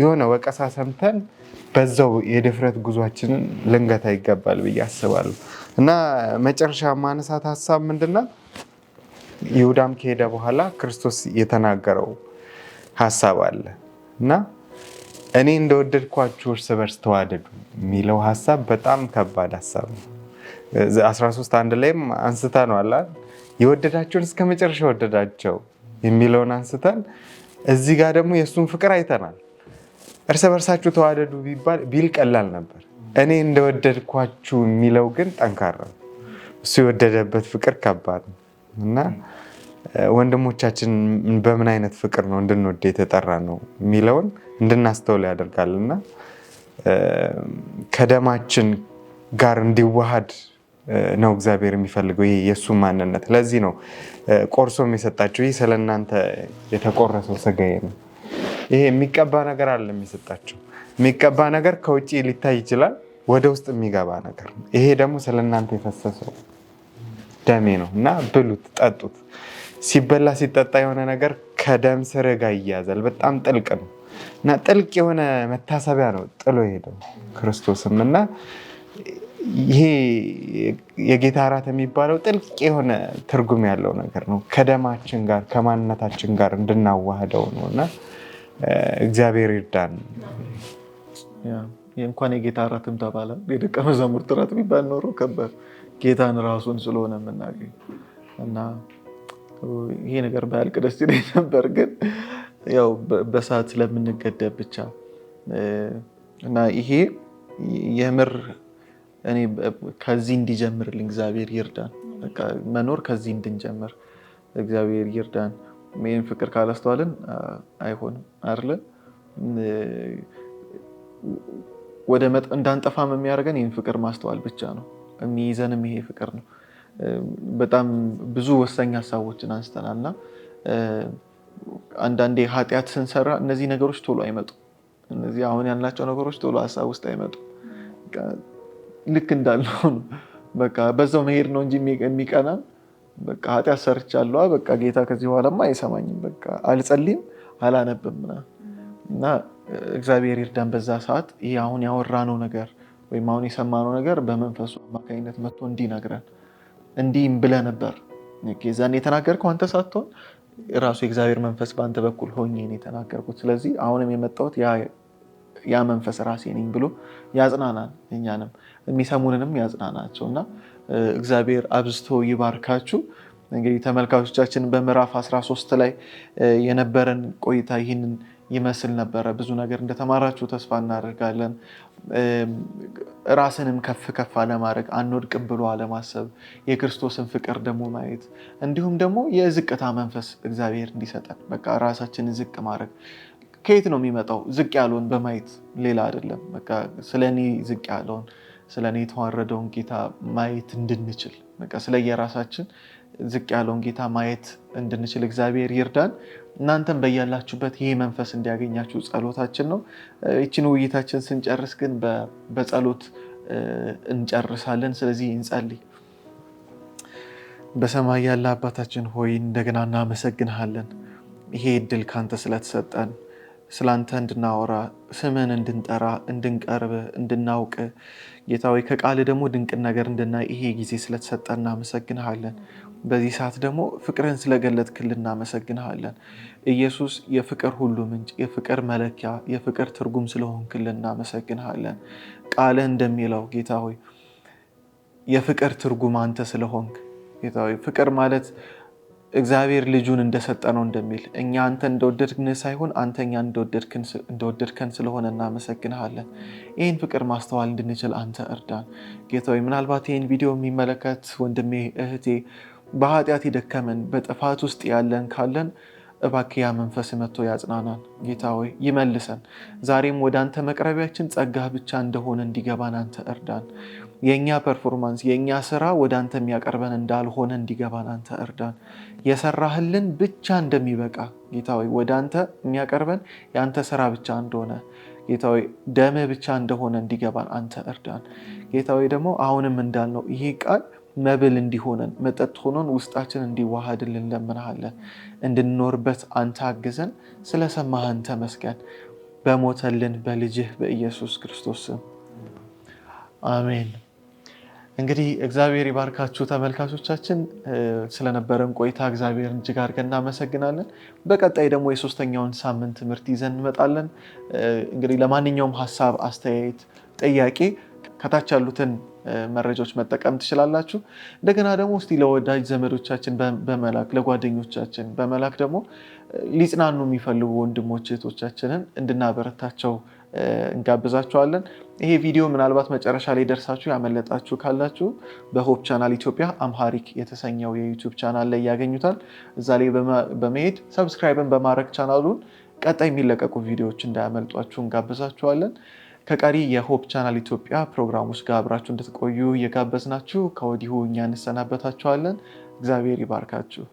የሆነ ወቀሳ ሰምተን በዛው የድፍረት ጉዟችንን ልንገታ ይገባል ብዬ አስባለሁ። እና መጨረሻ ማነሳት ሀሳብ ምንድነው? ይሁዳም ከሄደ በኋላ ክርስቶስ የተናገረው ሀሳብ አለ እና እኔ እንደወደድኳችሁ እርስ በርስ ተዋደዱ የሚለው ሀሳብ በጣም ከባድ ሀሳብ ነው። 13:1 ላይም አንስተነዋል። የወደዳቸውን እስከ መጨረሻ ወደዳቸው የሚለውን አንስተን እዚህ ጋር ደግሞ የእሱን ፍቅር አይተናል። እርስ በርሳችሁ ተዋደዱ ቢል ቀላል ነበር። እኔ እንደወደድኳችሁ የሚለው ግን ጠንካራ ነው። እሱ የወደደበት ፍቅር ከባድ ነው እና ወንድሞቻችን በምን አይነት ፍቅር ነው እንድንወድ የተጠራ ነው የሚለውን እንድናስተውል ያደርጋል እና ከደማችን ጋር እንዲዋሃድ ነው እግዚአብሔር የሚፈልገው። ይሄ የእሱ ማንነት። ለዚህ ነው ቆርሶም የሰጣቸው። ይህ ስለ እናንተ የተቆረሰው ስጋዬ ነው። ይሄ የሚቀባ ነገር አለ የሚሰጣቸው። የሚቀባ ነገር ከውጭ ሊታይ ይችላል፣ ወደ ውስጥ የሚገባ ነገር ነው። ይሄ ደግሞ ስለ እናንተ የፈሰሰው ደሜ ነው እና ብሉት፣ ጠጡት። ሲበላ ሲጠጣ የሆነ ነገር ከደም ስር ጋር ይያዛል። በጣም ጥልቅ ነው እና ጥልቅ የሆነ መታሰቢያ ነው ጥሎ የሄደው ክርስቶስም እና ይሄ የጌታ እራት የሚባለው ጥልቅ የሆነ ትርጉም ያለው ነገር ነው። ከደማችን ጋር ከማንነታችን ጋር እንድናዋህደው ነው እና እግዚአብሔር ይርዳን። እንኳን የጌታ እራትም ተባለ የደቀ መዛሙርት እራት የሚባል ኖሮ ከበር ጌታን ራሱን ስለሆነ የምናገኝ እና ይሄ ነገር ባያልቅ ደስ ይለኝ ነበር፣ ግን ያው በሰዓት ስለምንገደብ ብቻ እና ይሄ የምር እኔ ከዚህ እንዲጀምርልኝ እግዚአብሔር ይርዳን። በቃ መኖር ከዚህ እንድንጀምር እግዚአብሔር ይርዳን። ይህን ፍቅር ካላስተዋልን አይሆንም አይደለ? ወደ እንዳንጠፋም የሚያደርገን ይህን ፍቅር ማስተዋል ብቻ ነው። የሚይዘንም ይሄ ፍቅር ነው። በጣም ብዙ ወሳኝ ሀሳቦችን አንስተናል እና አንዳንዴ ኃጢአት ስንሰራ እነዚህ ነገሮች ቶሎ አይመጡም። እነዚህ አሁን ያልናቸው ነገሮች ቶሎ ሀሳብ ውስጥ አይመጡም። ልክ እንዳልነው ነው። በቃ በዛው መሄድ ነው እንጂ የሚቀናን በቃ ኃጢአት ሰርቻለሁ፣ በቃ ጌታ ከዚህ በኋላማ አይሰማኝም፣ በቃ አልጸልይም፣ አላነብም እና እግዚአብሔር ይርዳን። በዛ ሰዓት ይሄ አሁን ያወራነው ነገር ወይም አሁን የሰማነው ነገር በመንፈሱ አማካኝነት መጥቶ እንዲነግረን እንዲህም ብለህ ነበር ዛኔ የተናገርከው አንተ ሳትሆን ራሱ የእግዚአብሔር መንፈስ በአንተ በኩል ሆኜ ነው የተናገርኩት። ስለዚህ አሁንም የመጣሁት ያ መንፈስ ራሴ ነኝ ብሎ ያጽናናል፣ እኛንም የሚሰሙንንም ያጽናናቸው እና እግዚአብሔር አብዝቶ ይባርካችሁ። እንግዲህ ተመልካቾቻችን በምዕራፍ 13 ላይ የነበረን ቆይታ ይህንን ይመስል ነበረ። ብዙ ነገር እንደተማራችሁ ተስፋ እናደርጋለን። ራስንም ከፍ ከፍ አለማድረግ፣ አንወድቅም ብሎ አለማሰብ፣ የክርስቶስን ፍቅር ደግሞ ማየት፣ እንዲሁም ደግሞ የዝቅታ መንፈስ እግዚአብሔር እንዲሰጠን በቃ ራሳችንን ዝቅ ማድረግ። ከየት ነው የሚመጣው? ዝቅ ያለውን በማየት ሌላ አይደለም። በቃ ስለኔ ዝቅ ያለውን ስለኔ የተዋረደውን ጌታ ማየት እንድንችል በቃ ስለየራሳችን ዝቅ ያለውን ጌታ ማየት እንድንችል እግዚአብሔር ይርዳን። እናንተም በያላችሁበት ይሄ መንፈስ እንዲያገኛችሁ ጸሎታችን ነው። ይህችን ውይይታችን ስንጨርስ ግን በጸሎት እንጨርሳለን። ስለዚህ እንጸልይ። በሰማይ ያለ አባታችን ሆይ እንደገና እናመሰግንሃለን። ይሄ እድል ካንተ ስለተሰጠን ስላንተ እንድናወራ ስምን እንድንጠራ እንድንቀርብ እንድናውቅ ጌታ ሆይ ከቃል ደግሞ ድንቅን ነገር እንድናይ ይሄ ጊዜ ስለተሰጠ እናመሰግንሃለን። በዚህ ሰዓት ደግሞ ፍቅርን ስለገለጥክልን እናመሰግንሃለን። ኢየሱስ የፍቅር ሁሉ ምንጭ፣ የፍቅር መለኪያ፣ የፍቅር ትርጉም ስለሆንክልን እናመሰግንሃለን። ቃልህ እንደሚለው ጌታ ሆይ የፍቅር ትርጉም አንተ ስለሆንክ ጌታ ሆይ ፍቅር ማለት እግዚአብሔር ልጁን እንደሰጠ ነው እንደሚል እኛ አንተ እንደወደድክን ሳይሆን አንተ እኛ እንደወደድከን ስለሆነ እናመሰግንሃለን። ይህን ፍቅር ማስተዋል እንድንችል አንተ እርዳን ጌታ ሆይ። ምናልባት ይህን ቪዲዮ የሚመለከት ወንድሜ እህቴ በኃጢአት የደከመን በጥፋት ውስጥ ያለን ካለን እባክህ ያ መንፈስ መጥቶ ያጽናናን ጌታ ሆይ፣ ይመልሰን። ዛሬም ወደ አንተ መቅረቢያችን ጸጋህ ብቻ እንደሆነ እንዲገባን አንተ እርዳን። የኛ ፐርፎርማንስ የኛ ስራ ወደ አንተ የሚያቀርበን እንዳልሆነ እንዲገባን አንተ እርዳን። የሰራህልን ብቻ እንደሚበቃ ጌታ ሆይ፣ ወደ አንተ የሚያቀርበን የአንተ ስራ ብቻ እንደሆነ ጌታ ሆይ፣ ደምህ ብቻ እንደሆነ እንዲገባን አንተ እርዳን ጌታ ሆይ። ደግሞ አሁንም እንዳልነው ይሄ ቃል መብል እንዲሆነን መጠጥ ሆኖን ውስጣችን እንዲዋሃድልን እንለምንሃለን። እንድንኖርበት አንተ አግዘን። ስለሰማህን ተመስገን። በሞተልን በልጅህ በኢየሱስ ክርስቶስ ስም አሜን። እንግዲህ እግዚአብሔር ይባርካችሁ ተመልካቾቻችን። ስለነበረን ቆይታ እግዚአብሔርን እጅግ አድርገን እናመሰግናለን። በቀጣይ ደግሞ የሶስተኛውን ሳምንት ትምህርት ይዘን እንመጣለን። እንግዲህ ለማንኛውም ሀሳብ፣ አስተያየት፣ ጥያቄ ከታች ያሉትን መረጃዎች መጠቀም ትችላላችሁ። እንደገና ደግሞ እስቲ ለወዳጅ ዘመዶቻችን በመላክ ለጓደኞቻችን በመላክ ደግሞ ሊጽናኑ የሚፈልጉ ወንድሞች እህቶቻችንን እንድናበረታቸው እንጋብዛችኋለን። ይሄ ቪዲዮ ምናልባት መጨረሻ ላይ ደርሳችሁ ያመለጣችሁ ካላችሁ በሆፕ ቻናል ኢትዮጵያ አምሃሪክ የተሰኘው የዩቲዩብ ቻናል ላይ ያገኙታል። እዛ ላይ በመሄድ ሰብስክራይብን በማድረግ ቻናሉን ቀጣይ የሚለቀቁ ቪዲዮዎች እንዳያመልጧችሁ እንጋብዛችኋለን። ከቀሪ የሆፕ ቻናል ኢትዮጵያ ፕሮግራሞች ጋር አብራችሁ እንድትቆዩ እየጋበዝናችሁ ከወዲሁ እኛ እንሰናበታችኋለን። እግዚአብሔር ይባርካችሁ።